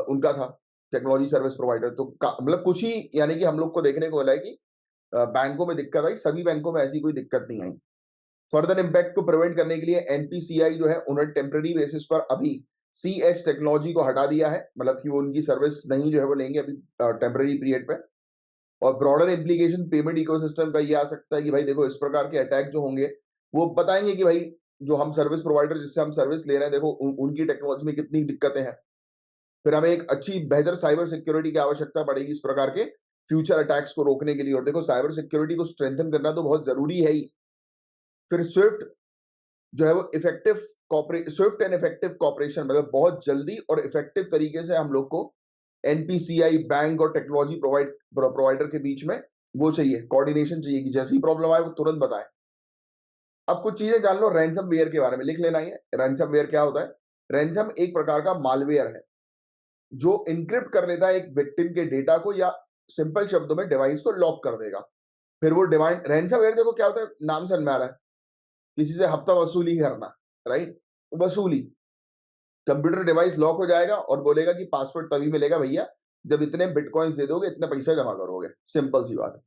उनका था, टेक्नोलॉजी सर्विस प्रोवाइडर। तो मतलब कुछ ही, यानी कि हम लोग को देखने को मिला है कि बैंकों में दिक्कत आई, सभी बैंकों में ऐसी कोई दिक्कत नहीं आई। फर्दर इम्पैक्ट को प्रिवेंट करने के लिए एनपीसीआई जो है उन्होंने टेम्पररी बेसिस पर अभी सी एच टेक्नोलॉजी को हटा दिया है, मतलब कि वो उनकी सर्विस नहीं जो है वो लेंगे अभी टेम्पररी पीरियड पे। और ब्रॉडर इम्प्लीकेशन पेमेंट इकोसिस्टम का ये आ सकता है कि भाई देखो, इस प्रकार के अटैक जो होंगे वो बताएंगे कि भाई जो हम सर्विस प्रोवाइडर जिससे हम सर्विस ले रहे हैं, देखो उनकी टेक्नोलॉजी में कितनी दिक्कतें हैं। फिर हमें एक अच्छी बेहतर साइबर सिक्योरिटी की आवश्यकता पड़ेगी इस प्रकार के फ्यूचर अटैक्स को रोकने के लिए। और देखो साइबर सिक्योरिटी को स्ट्रेंथन करना तो बहुत जरूरी है ही। फिर स्विफ्ट जो है वो स्विफ्ट एंड इफेक्टिव कॉपरेशन, मतलब बहुत जल्दी और इफेक्टिव तरीके से हम लोग को एनपीसीआई बैंक और टेक्नोलॉजी प्रोवाइडर के बीच में वो चाहिए, कोऑर्डिनेशन चाहिए कि जैसी प्रॉब्लम आए वो तुरंत बताएं। अब कुछ चीजें जान लो रैंसमवेयर के बारे में, लिख लेना है। रैंसमवेयर क्या होता है? रैंसम एक प्रकार का मालवेयर है जो इनक्रिप्ट कर लेता है एक विक्टिम के डेटा को, या सिंपल शब्दों में डिवाइस को लॉक कर देगा। फिर वो डिवाइस, रैंसमवेयर देखो क्या होता है, नाम से आ रहा है, किसी से हफ्ता वसूली करना, राइट, वसूली। कंप्यूटर डिवाइस लॉक हो जाएगा और बोलेगा कि पासवर्ड तभी मिलेगा भैया जब इतने बिटकॉइंस दे दोगे, इतने पैसा जमा करोगे, सिंपल सी बात है।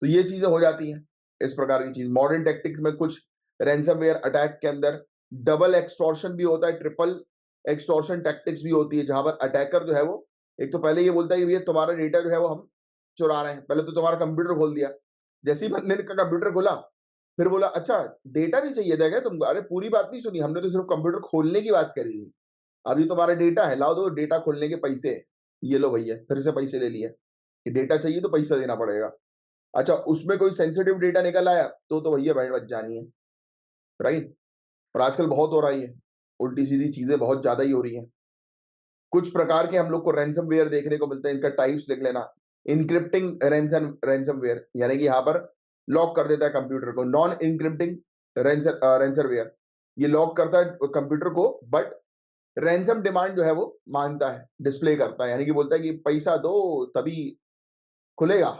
तो ये चीजें हो जाती हैं, इस प्रकार की चीज। मॉडर्न टेक्टिक्स में कुछ रैंसमवेयर अटैक के अंदर डबल एक्सटॉर्शन भी होता है, ट्रिपल एक्सटॉर्शन टैक्टिक्स भी होती है, जहां पर अटैकर जो है वो एक तो पहले ये बोलता है कि भैया तुम्हारा डेटा जो है वो हम चुरा रहे हैं। पहले तो तुम्हारा कंप्यूटर खोल दिया, जैसे ही बंदे का कंप्यूटर खोला फिर बोला अच्छा डेटा भी चाहिए था क्या तुमको? अरे पूरी बात नहीं सुनी, हमने तो सिर्फ कंप्यूटर खोलने की बात करी थी, अभी तुम्हारा डेटा है, लाओ दो डेटा खोलने के पैसे, ये लो भैया, फिर से पैसे ले लिए कि डेटा चाहिए तो पैसा देना पड़ेगा। अच्छा उसमें कोई सेंसिटिव डेटा निकल आया तो भैया बैंड बज जानी है, राइट। और आजकल बहुत हो रही है, उल्टी सीधी चीजें बहुत ज्यादा ही हो रही हैं। कुछ प्रकार के हम लोग को रैंसमवेयर देखने को मिलते हैं, इनका टाइप्स लिख लेना। इनक्रिप्टिंग रैंसमवेयर, यानी कि यहाँ पर लॉक कर देता है कंप्यूटर को। नॉन इनक्रिप्टिंग रैंसरवेयर, ये लॉक करता है कंप्यूटर को बट रैंसम डिमांड जो है वो मांगता है, डिस्प्ले करता है, यानी कि बोलता है कि पैसा दो तभी खुलेगा।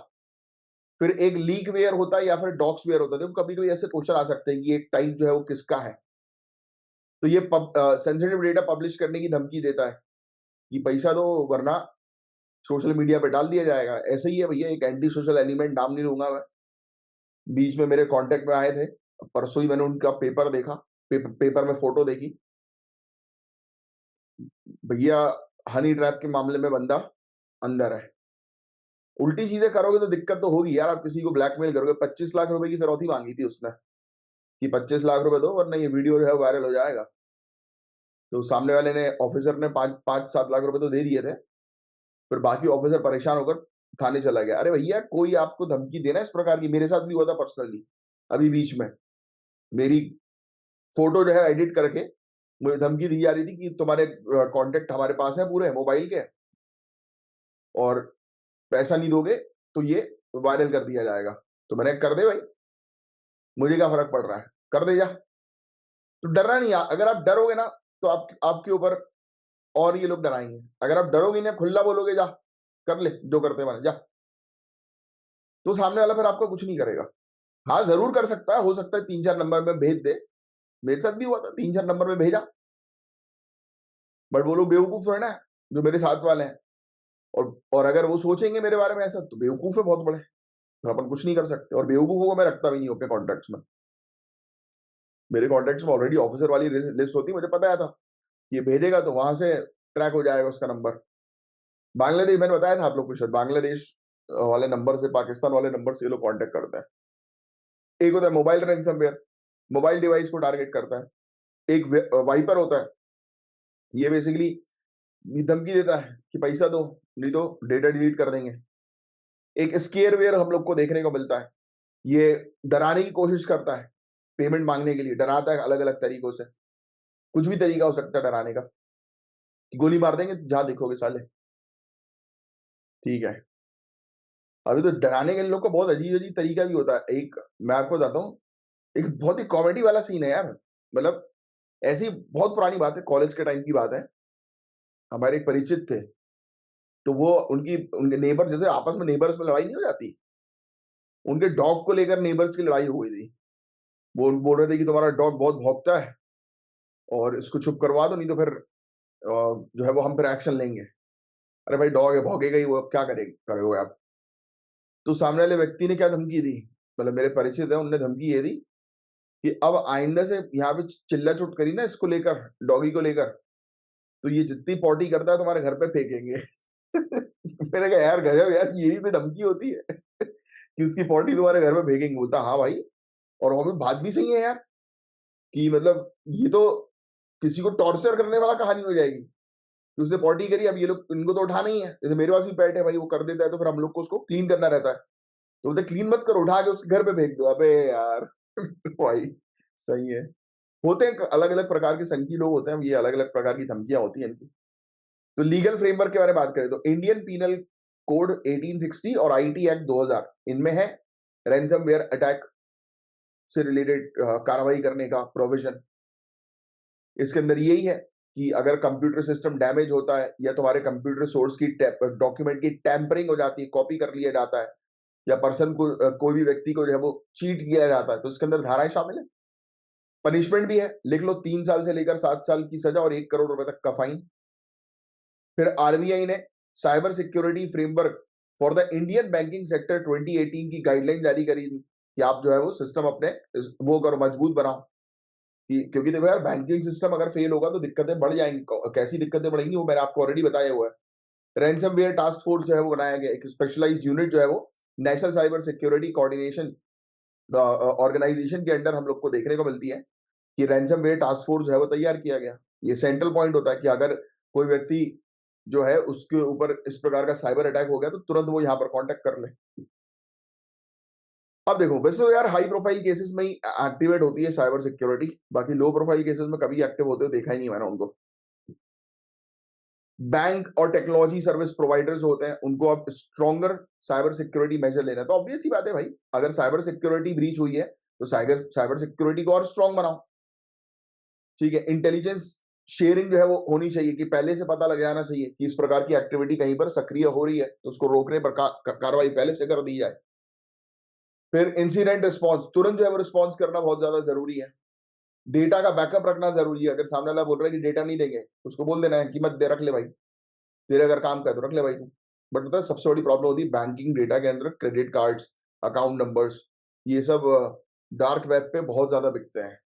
फिर एक लीकवेयर होता है या फिर डॉक्सवेयर होता है। देखो कभी-कभी ऐसे क्वेश्चन आ सकते हैं कि ये टाइप जो है वो किसका है? तो ये सेंसिटिव डेटा पब्लिश करने की धमकी देता है कि पैसा दो वरना सोशल मीडिया पे डाल दिया जाएगा। ऐसे ही है भैया, एक एंटी सोशल एलिमेंट, नाम नहीं लूँगा मैं। बीच में मेरे कॉन्टैक्ट में आए थे। परसों ही मैंने उनका पेपर देखा, पेपर में फ़ोटो देखी। भैया हनी ट्रैप के मामले में बंदा अंदर है। उल्टी चीज़ें करोगे तो दिक्कत तो होगी यार, आप किसी को ब्लैकमेल करोगे। 25 लाख रुपए की फिरौती माँगी थी उसने कि 25 लाख रुपए दो वरना ये वीडियो जो है वायरल हो जाएगा। तो सामने वाले ने, ऑफिसर ने 5-7 लाख रुपए तो दे दिए थे। फिर बाकी ऑफिसर परेशान होकर थाने चला गया। अरे भैया कोई आपको धमकी देना इस प्रकार की, मेरे साथ भी हुआ था पर्सनली। अभी बीच में मेरी फोटो जो है एडिट करके मुझे धमकी दी जा रही थी कि तुम्हारे कॉन्टेक्ट हमारे पास है पूरे मोबाइल के, और पैसा नहीं दोगे तो ये वायरल कर दिया जाएगा। तो मैंने कर दे भाई, मुझे क्या फर्क पड़ रहा है, कर दे जा। तो डरना नहीं, अगर आप डरोगे ना तो आपके ऊपर और ये लोग डराएंगे। अगर आप डरोगे ना, खुला बोलोगे जा कर ले जो करते बने जा, तो सामने वाला फिर आपका कुछ नहीं करेगा। हाँ जरूर कर सकता है, हो सकता है 3-4 नंबर में भेज दे। मेरे साथ भी हुआ था, 3-4 नंबर में भेजा, बट वो लोग बेवकूफ थोड़े ना है, जो मेरे साथ वाले हैं। और अगर वो सोचेंगे मेरे बारे में ऐसा, तो बेवकूफ है बहुत बड़े, तो अपन कुछ नहीं कर सकते। और बेवकूफों को मैं रखता भी नहीं हूँ अपने कॉन्टेक्ट्स में। मेरे कॉन्टेक्ट्स में ऑलरेडी ऑफिसर वाली लिस्ट होती है, मुझे पता था ये भेजेगा तो वहां से ट्रैक हो जाएगा उसका नंबर। बांग्लादेश, मैंने बताया था आप लोग को शायद, बांग्लादेश वाले नंबर से, पाकिस्तान वाले नंबर से ये लोग कांटेक्ट करते हैं। एक होता है मोबाइल रैंसमवेयर, मोबाइल डिवाइस को टारगेट करता है। एक वाइपर होता है, ये बेसिकली धमकी देता है कि पैसा दो नहीं तो डेटा डिलीट कर देंगे। एक स्केयरवेयर हम लोग को देखने को मिलता है, ये डराने की कोशिश करता है, पेमेंट मांगने के लिए डराता है अलग अलग तरीकों से। कुछ भी तरीका हो सकता है डराने का, कि गोली मार देंगे जहां देखोगे साले। ठीक है, अभी तो डराने के लोग का बहुत अजीब अजीब तरीका भी होता है। एक मैं आपको बताता हूँ, एक बहुत ही कॉमेडी वाला सीन है यार। मतलब ऐसी बहुत पुरानी बात है, कॉलेज के टाइम की बात है। हमारे एक परिचित थे, तो वो उनके नेबर, जैसे आपस में नेबर्स में लड़ाई नहीं हो जाती, उनके डॉग को लेकर नेबर्स की लड़ाई हो गई थी। वो बोल रहे थे कि तुम्हारा डॉग बहुत भौंकता है और इसको चुप करवा दो, नहीं तो फिर जो है वो हम फिर एक्शन लेंगे। अरे भाई डॉग है, भौंकेगा ही वो, अब क्या करोगे आप। तो सामने वाले व्यक्ति ने क्या धमकी दी, मतलब मेरे परिचित है, उनने धमकी ये दी कि अब आइंदा से यहाँ पे चिल्ला चुट करी ना इसको लेकर, डॉगी को लेकर, तो ये जितनी पॉटी करता है तुम्हारे घर पे फेंकेंगे। मैंने कहा यार गजब यार, ये भी कोई धमकी होती है कि उसकी पॉटी तुम्हारे घर पे फेंकेंगे। बोलता हाँ भाई, और वो भी बात भी सही है यार, कि मतलब ये तो किसी को टॉर्चर करने वाला कहानी हो जाएगी कि उसने पॉटी करी, अब ये लोग, इनको तो उठाना ही है। जैसे मेरे पास भी पेट है भाई, वो कर देता है तो फिर हम लोग को उसको क्लीन करना रहता है। तो बोलते क्लीन मत करो, उठा के उसके घर पे फेंक दो। अबे यार भाई सही है। होते हैं अलग अलग प्रकार के संकी लोग होते हैं, ये अलग अलग प्रकार की धमकियां होती हैं इनकी। तो लीगल फ्रेमवर्क के बारे में बात करें तो इंडियन पीनल कोड 1860 और आईटी एक्ट 2000, इनमें है रैंसमवेयर अटैक से रिलेटेड कार्रवाई करने का प्रोविजन। इसके अंदर यही है कि अगर कंप्यूटर सिस्टम डैमेज होता है या तुम्हारे कंप्यूटर सोर्स की डॉक्यूमेंट की टैंपरिंग हो जाती है, कॉपी कर लिया जाता है, या पर्सन को कोई भी व्यक्ति को जो है वो चीट किया जाता है, तो इसके अंदर धाराएं शामिल है। पनिशमेंट भी है, लिख लो, 3 साल से लेकर 7 साल की सजा और 1 करोड़ रुपए तक का फाइन। फिर आरबीआई ने cyber security framework for the Indian banking sector 2018 की गाइडलाइन जारी करी थी कि आप जो है वो सिस्टम अपने वो करो, मजबूत बनाओ। कि क्योंकि देखो यार, बैंकिंग सिस्टम अगर फेल होगा तो दिक्कतें बढ़ जाएंगी। कैसी दिक्कतें बढ़ेंगी वो मैंने आपको ऑलरेडी बताया हुआ है। रैंसमवेयर टास्क फोर्स जो है वो बनाया गया, एक स्पेशलाइज्ड यूनिट जो है वो national cyber security coordination organisation के अंडर हम लोग को देखने को मिलती है कि रैंसमवेयर टास्क फोर्स जो है वो तैयार किया गया। ये सेंट्रल पॉइंट होता है कि अगर कोई व्यक्ति जो है उसके ऊपर इस प्रकार का साइबर अटैक हो गया तो तुरंत वो यहाँ पर कांटेक्ट कर ले। अब देखो, वैसे तो यार हाई प्रोफाइल केसेस में ही एक्टिवेट होती है साइबर सिक्योरिटी, बाकी लो प्रोफाइल केसेस में कभी एक्टिव होते हुए देखा ही नहीं मैंने उनको। बैंक और टेक्नोलॉजी सर्विस प्रोवाइडर्स होते हैं, उनको अब स्ट्रॉन्गर साइबर सिक्योरिटी मेजर लेना है। तो ऑब्वियस ही बात है भाई, अगर साइबर सिक्योरिटी ब्रीच हुई है तो साइबर साइबर सिक्योरिटी को और स्ट्रॉन्ग बनाओ। ठीक है, इंटेलिजेंस शेयरिंग जो है वो होनी चाहिए कि पहले से पता लग जाना चाहिए कि इस प्रकार की एक्टिविटी कहीं पर सक्रिय हो रही है, तो उसको रोकने पर कार्रवाई पहले से कर दी जाए। फिर इंसिडेंट रिस्पॉन्स, तुरंत जो है वो रिस्पॉन्स करना बहुत ज्यादा जरूरी है। डेटा का बैकअप रखना जरूरी है। अगर सामने वाला बोल रहा है कि डेटा नहीं देंगे, तो उसको बोल देना है कि मत दे, रख ले भाई, तेरे अगर काम का है तो रख ले भाई तू। बट पता है सबसे बड़ी प्रॉब्लम होती है बैंकिंग डेटा के अंदर, क्रेडिट कार्ड्स, अकाउंट नंबर्स, ये सब डार्क वेब पे बहुत ज्यादा बिकते हैं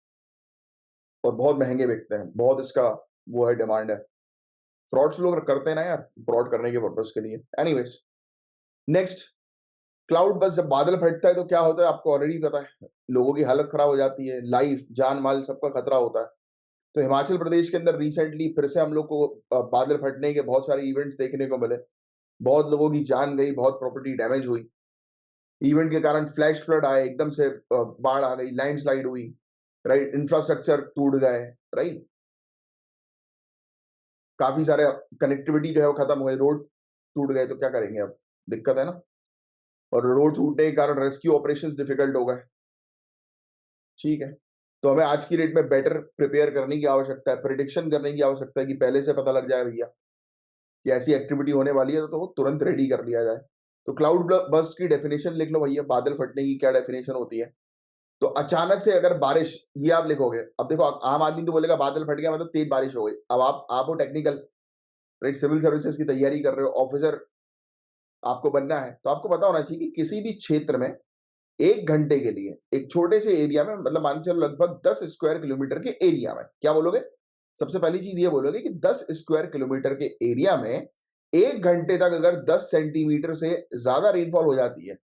और बहुत महंगे बिकते हैं, बहुत इसका वो है, डिमांड है। फ्रॉड्स लोग करते हैं ना यार, फ्रॉड करने के पर्पज के लिए। एनीवेज, नेक्स्ट, क्लाउड बस, जब बादल फटता है तो क्या होता है आपको ऑलरेडी पता है, लोगों की हालत खराब हो जाती है, लाइफ जान माल सबका खतरा होता है। तो हिमाचल प्रदेश के अंदर रिसेंटली फिर से हम लोग को बादल फटने के बहुत सारे इवेंट्स देखने को मिले। बहुत लोगों की जान गई, बहुत प्रॉपर्टी डैमेज हुई। इवेंट के कारण फ्लैश फ्लड आए, एकदम से बाढ़ आ गई, लैंडस्लाइड हुई, राइट, इंफ्रास्ट्रक्चर टूट गए, राइट, काफी सारे कनेक्टिविटी जो है वो खत्म हुए, रोड टूट गए, तो क्या करेंगे अब, दिक्कत है ना। और रोड टूटने के कारण रेस्क्यू ऑपरेशंस डिफिकल्ट हो गए। ठीक है, तो हमें आज की डेट में बेटर प्रिपेयर करने की आवश्यकता है, प्रिडिक्शन करने की आवश्यकता है कि पहले से पता लग जाए भैया कि ऐसी एक्टिविटी होने वाली है, तो तुरंत रेडी कर लिया जाए। तो क्लाउड बर्स्ट की डेफिनेशन लिख लो भैया, बादल फटने की क्या डेफिनेशन होती है। तो अचानक से अगर बारिश, ये आप लिखोगे, अब देखो आम आदमी तो बोलेगा बादल फट गया मतलब तेज बारिश हो गई। अब आप वो टेक्निकल, राइट, सिविल सर्विसेज की तैयारी कर रहे हो, ऑफिसर आपको बनना है, तो आपको पता होना चाहिए कि किसी भी क्षेत्र में 1 घंटे के लिए एक छोटे से एरिया में, मतलब मान के चलो लगभग 10 स्क्वायर किलोमीटर के एरिया में, क्या बोलोगे, सबसे पहली चीज ये बोलोगे कि 10 स्क्वायर किलोमीटर के एरिया में 1 घंटे तक अगर 10 सेंटीमीटर से ज्यादा रेनफॉल हो जाती है,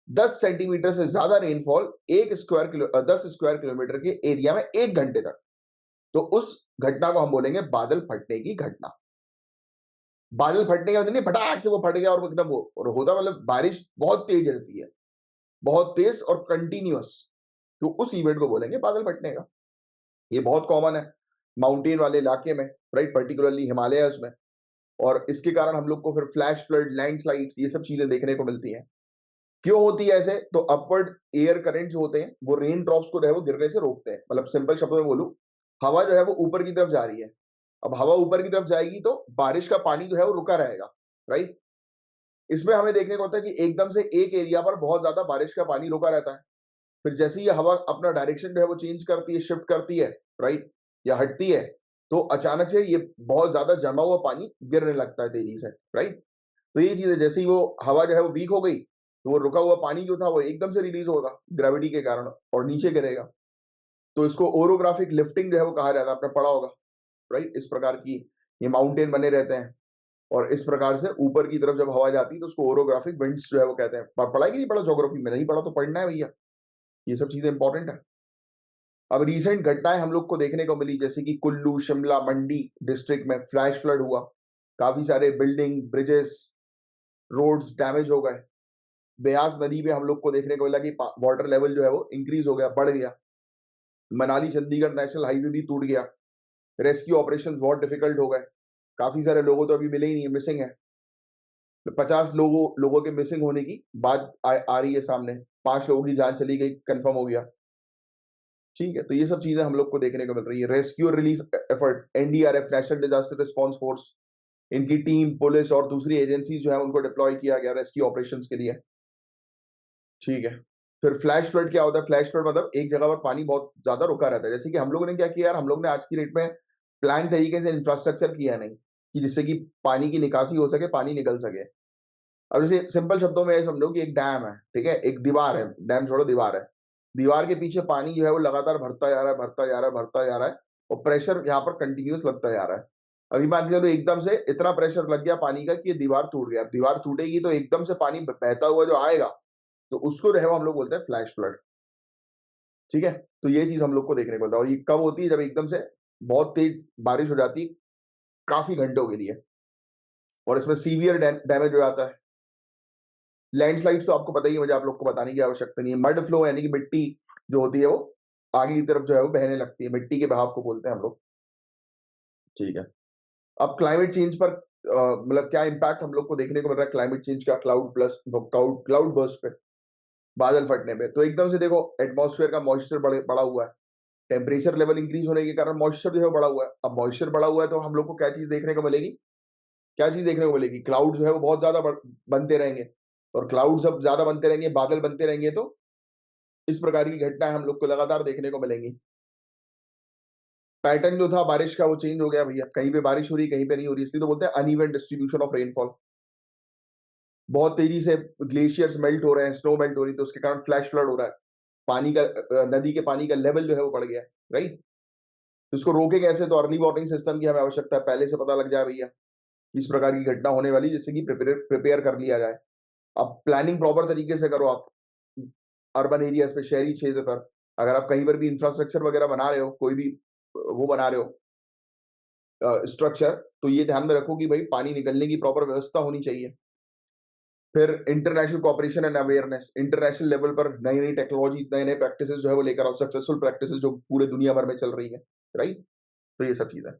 10 सेंटीमीटर से ज्यादा रेनफॉल 10 स्क्वायर किलोमीटर के एरिया में 1 घंटे तक, तो उस घटना को हम बोलेंगे बादल फटने की घटना। बादल फटने का मतलब नहीं फटाक से वो फट गया और वो एकदम वो, और होता मतलब बारिश बहुत तेज रहती है, बहुत तेज और कंटिन्यूअस, तो उस इवेंट को बोलेंगे बादल फटने का। ये बहुत कॉमन है माउंटेन वाले इलाके में, राइट, पर्टिकुलरली हिमालयस में। और इसके कारण हम लोग को फिर फ्लैश फ्लड, लैंडस्लाइड्स, ये सब चीजें देखने को मिलती हैं। क्यों होती है ऐसे, तो अपवर्ड एयर करंट जो होते हैं वो रेन ड्रॉप्स को जो है वो गिरने से रोकते हैं। मतलब सिंपल शब्दों में बोलूं, हवा जो है वो ऊपर की तरफ जा रही है। अब हवा ऊपर की तरफ जाएगी तो बारिश का पानी जो है वो रुका रहेगा, राइट। इसमें हमें देखने को होता है कि एकदम से एक एरिया पर बहुत ज्यादा बारिश का पानी रुका रहता है, फिर जैसे ही हवा अपना डायरेक्शन जो है वो चेंज करती है, शिफ्ट करती है, राइट, या हटती है, तो अचानक से ये बहुत ज्यादा जमा हुआ पानी गिरने लगता है तेजी से, राइट। तो ये चीज है, जैसे ही वो हवा जो है वो वीक हो गई, तो वो रुका हुआ पानी जो था वो एकदम से रिलीज होगा ग्रेविटी के कारण और नीचे गिरेगा। तो इसको ओरोग्राफिक लिफ्टिंग जो है वो कहा जाता है, आपने पढ़ा होगा, राइट। इस प्रकार की ये माउंटेन बने रहते हैं और इस प्रकार से ऊपर की तरफ जब हवा जाती है तो उसको ओरोग्राफिक विंड्स जो है वो कहते हैं। पढ़ा है कि नहीं पढ़ा, ज्योग्राफी में नहीं पढ़ा तो पढ़ना है भैया, ये सब चीजें इंपॉर्टेंट है। अब रिसेंट घटनाएं हम लोग को देखने को मिली, जैसे कि कुल्लू, शिमला, मंडी डिस्ट्रिक्ट में फ्लैश फ्लड हुआ, काफी सारे बिल्डिंग, ब्रिजेस, रोड्स डैमेज हो गए। ब्यास नदी पे हम लोग को देखने को मिला कि वाटर लेवल जो है वो इंक्रीज हो गया, बढ़ गया। मनाली चंडीगढ़ नेशनल हाईवे भी टूट गया। रेस्क्यू ऑपरेशंस बहुत डिफिकल्ट हो गए, काफी सारे लोगों तो अभी मिले ही नहीं, मिसिंग है। 50 लोगों के मिसिंग होने की बात आ रही है सामने, 5 लोगों की जान चली गई, कंफर्म हो गया। ठीक है, तो ये सब चीजें हम लोग को देखने को मिल रही है। Rescue relief effort, NDRF, national disaster response force, इनकी टीम, पुलिस और दूसरी एजेंसीज जो है उनको डिप्लॉय किया गया रेस्क्यू ऑपरेशंस के लिए। ठीक है, फिर फ्लैश फ्लड क्या होता है, फ्लैश फ्लड मतलब एक जगह पर पानी बहुत ज्यादा रुका रहता है। जैसे कि हम लोगों ने क्या किया यार, हम लोग ने आज की डेट में प्लान तरीके से इंफ्रास्ट्रक्चर किया नहीं कि जिससे कि पानी की निकासी हो सके, पानी निकल सके। अब जैसे सिंपल शब्दों में समझो कि एक डैम है, ठीक है, एक दीवार है, डैम छोड़ो दीवार है, दीवार के पीछे पानी जो है वो लगातार भरता जा रहा है, भरता जा रहा है, भरता जा रहा है, और प्रेशर यहाँ पर कंटिन्यूस लगता जा रहा है। अभी मान के चलो एकदम से इतना प्रेशर लग गया पानी का कि ये दीवार टूट गया। अब दीवार टूटेगी तो एकदम से पानी बहता हुआ जो आएगा, तो उसको जो है वो हम लोग बोलते हैं फ्लैश फ्लड। ठीक है, तो ये चीज हम लोग को देखने को मिलता है। और ये कब होती है, जब एकदम से बहुत तेज बारिश हो जाती है काफी घंटों के लिए, और इसमें सीवियर डैमेज हो जाता है। लैंडस्लाइड्स तो आपको पता ही है, मुझे आप लोग को बताने की आवश्यकता नहीं है। मड फ्लो यानी कि मिट्टी जो होती है वो आगे की तरफ जो है वो बहने लगती है, मिट्टी के बहाव को बोलते हैं हम लोग। ठीक है, अब क्लाइमेट चेंज पर मतलब क्या इम्पैक्ट हम लोग को देखने को मिल रहा है क्लाइमेट चेंज का, क्लाउड बर्स्ट पे, बादल फटने पे। तो एकदम से देखो एटमॉस्फेयर का मॉइस्चर बढ़ा हुआ है, टेम्परेचर लेवल इंक्रीज होने के कारण मॉइस्चर जो है बढ़ा हुआ है। अब मॉइस्चर बढ़ा हुआ है तो हम लोग को क्या चीज देखने को मिलेगी, क्या चीज देखने को मिलेगी, क्लाउड जो है वो बहुत ज्यादा बनते रहेंगे, और क्लाउड जब ज्यादा बनते रहेंगे, बादल बनते रहेंगे, तो इस प्रकार की घटनाएं हम लोग को लगातार देखने को मिलेंगी। पैटर्न जो था बारिश का वो चेंज हो गया भैया, कहीं पे बारिश हो रही, कहीं पे नहीं हो रही, इसलिए तो बोलते हैं अनइवन डिस्ट्रीब्यूशन ऑफ रेनफॉल। बहुत तेजी से ग्लेशियर्स मेल्ट हो रहे हैं, स्नो मेल्ट हो रही है, तो उसके कारण फ्लैश फ्लड हो रहा है, पानी का नदी के पानी का लेवल जो है वो बढ़ गया है, राइट। तो इसको रोके कैसे, तो अर्ली वार्निंग सिस्टम की हमें आवश्यकता है, पहले से पता लग जाए भैया इस प्रकार की घटना होने वाली, जिससे कि प्रिपेयर कर लिया जाए। अब प्लानिंग प्रॉपर तरीके से करो आप अर्बन एरियाज पे, शहरी क्षेत्र पर। अगर आप कहीं पर भी इंफ्रास्ट्रक्चर वगैरह बना रहे हो, कोई भी वो बना रहे हो स्ट्रक्चर, तो ये ध्यान में रखो कि भाई पानी निकलने की प्रॉपर व्यवस्था होनी चाहिए। फिर international cooperation and awareness, international level पर नई नई टेक्नोलॉजीज, नए नए प्रैक्टिसेस जो है वो लेकर आओ, सक्सेसफुल प्रैक्टिसेस जो पूरे दुनिया भर में चल रही है, राइट। तो ये सब चीजें।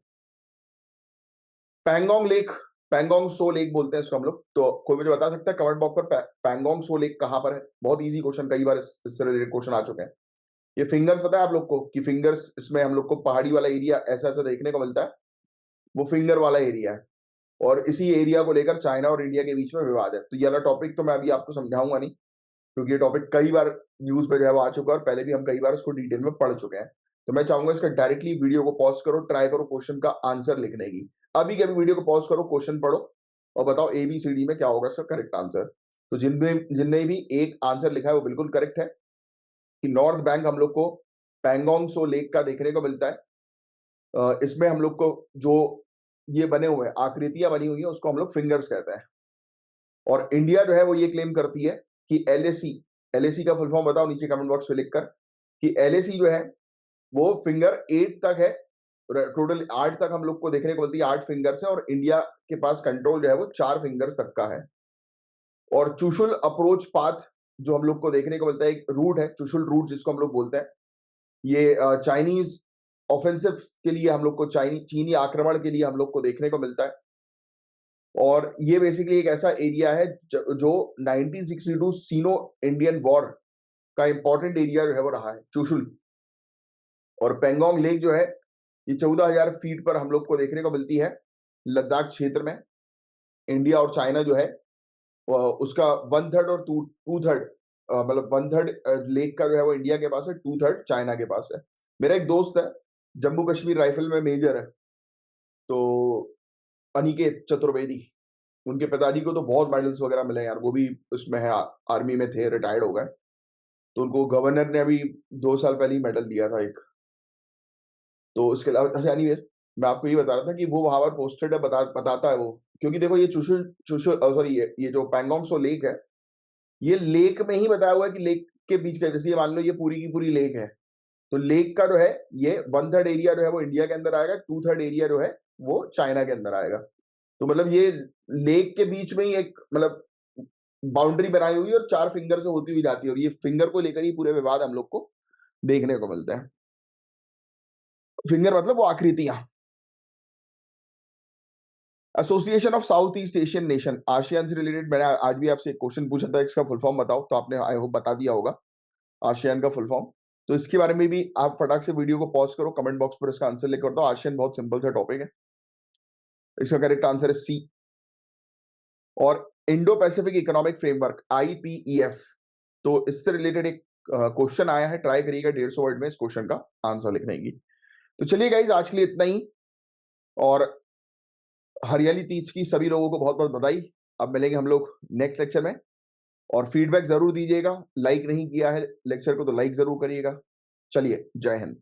पैंगोंग लेक, पैंगोंग सो लेक बोलते हैं इसको हम लोग, तो कोई मुझे बता सकता है कमेंट बॉक्स पर पैंगोंग सो लेक कहां पर है? बहुत इजी क्वेश्चन, कई बार इससे रिलेटेड क्वेश्चन आ चुके हैं। ये फिंगर्स पता है आप लोग को कि फिंगर्स, इसमें हम लोग को पहाड़ी वाला एरिया ऐसा ऐसा देखने को मिलता है, वो फिंगर वाला एरिया है, और इसी एरिया को लेकर चाइना और इंडिया के बीच में विवाद है। तो ये वाला टॉपिक तो मैं अभी आपको समझाऊंगा नहीं, क्योंकि ये टॉपिक कई बार न्यूज पे जो है वो आ चुका है, और पहले भी हम कई बार इसको डिटेल में पढ़ चुके हैं। तो मैं चाहूंगा इसका डायरेक्टली वीडियो को पॉज करो, ट्राई करो क्वेश्चन का आंसर लिखने की। अभी के अभी वीडियो को पॉज करो, क्वेश्चन पढ़ो और बताओ ABCD में क्या होगा इसका करेक्ट आंसर। तो जिनने भी एक आंसर लिखा है वो बिल्कुल करेक्ट है, कि नॉर्थ बैंक हम लोग को पैंगोंग सो लेक का देखने को मिलता है। इसमें हम लोग को जो ये बने हुए हैं, आकृतियां बनी हुई है, उसको हम लोग फिंगर्स कहते हैं। और इंडिया जो है वो ये क्लेम करती है कि LAC का फुल फॉर्म बताओ नीचे कमेंट बॉक्स में लिखकर, कि LAC जो है वो फिंगर 8 तक है, टोटल 8 तक हम लोग को देखने को मिलती है, 8 फिंगर्स है, और इंडिया के पास कंट्रोल जो है वो 4 फिंगर्स तक का है। और चुशुल अप्रोच पाथ जो हम लोग को देखने को मिलता है, एक रूट है चुशुल रूट जिसको हम लोग बोलते हैं, ये चाइनीज ऑफेंसिव के लिए हम लोग को, चीनी आक्रमण के लिए हम लोग को देखने को मिलता है। और ये बेसिकली एक ऐसा एरिया है जो 1962 सीनो इंडियन वॉर का इंपॉर्टेंट एरिया जो है वो रहा है, चुशुल। और पेंगोंग लेक जो है ये 14,000 फीट पर हम लोग को देखने को मिलती है, लद्दाख क्षेत्र में। इंडिया और चाइना जो है उसका 1/3 और 2/3, मतलब 1/3 लेक का जो है वो इंडिया के पास है, 2/3 चाइना के पास है। मेरा एक दोस्त है, जम्मू कश्मीर राइफल में मेजर है, तो अनिकेत चतुर्वेदी, उनके पिताजी को तो बहुत मेडल्स वगैरह मिले यार, वो भी उसमें है, आर्मी में थे, रिटायर्ड हो गए। तो उनको गवर्नर ने अभी 2 साल पहले ही मेडल दिया था एक। तो उसके अलावा अच्छा, एनीवेज मैं आपको ये बता रहा था कि वो वहां पर पोस्टेड है, बताता है वो, क्योंकि देखो ये चुशुल चुशुल सॉरी ये जो पैंगोंग सो लेक है, ये लेक में ही बताया हुआ है कि लेक के बीच का, जैसे ये मान लो ये पूरी की पूरी लेक है, तो लेक का जो है ये 1/3 एरिया जो है वो इंडिया के अंदर आएगा, 2/3 एरिया जो है वो चाइना के अंदर आएगा। तो मतलब ये लेक के बीच में ही एक मतलब बाउंड्री बनाई हुई है, और 4 फिंगर से होती हुई जाती है, और ये फिंगर को लेकर ही पूरे विवाद हम लोग को देखने को मिलते हैं। फिंगर मतलब वो आकृतियां। Association of south east Asian nation, ASEAN से रिलेटेड मैंने आज भी आपसे एक क्वेश्चन पूछा था, इसका फुल फॉर्म बताओ, तो आपने आई होप बता दिया होगा आसियान का फुल फॉर्म। तो इसके बारे में भी आप फटाक से वीडियो को पॉज करो, कमेंट बॉक्स पर इसका आंसर लिख कर दो। आसियान बहुत सिंपल सा टॉपिक है, इसका करेक्ट आंसर है सी। और Indo Pacific economic framework IPEF, तो इससे रिलेटेड एक क्वेश्चन आया है, ट्राई करिएगा 150 वर्ड में इस क्वेश्चन का आंसर लिखने की। तो चलिए गाइज, आज के लिए इतना ही, और हरियाली तीज की सभी लोगों को बहुत बहुत बधाई। अब मिलेंगे हम लोग नेक्स्ट लेक्चर में, और फीडबैक जरूर दीजिएगा, लाइक नहीं किया है लेक्चर को तो लाइक जरूर करिएगा। चलिए, जय हिंद।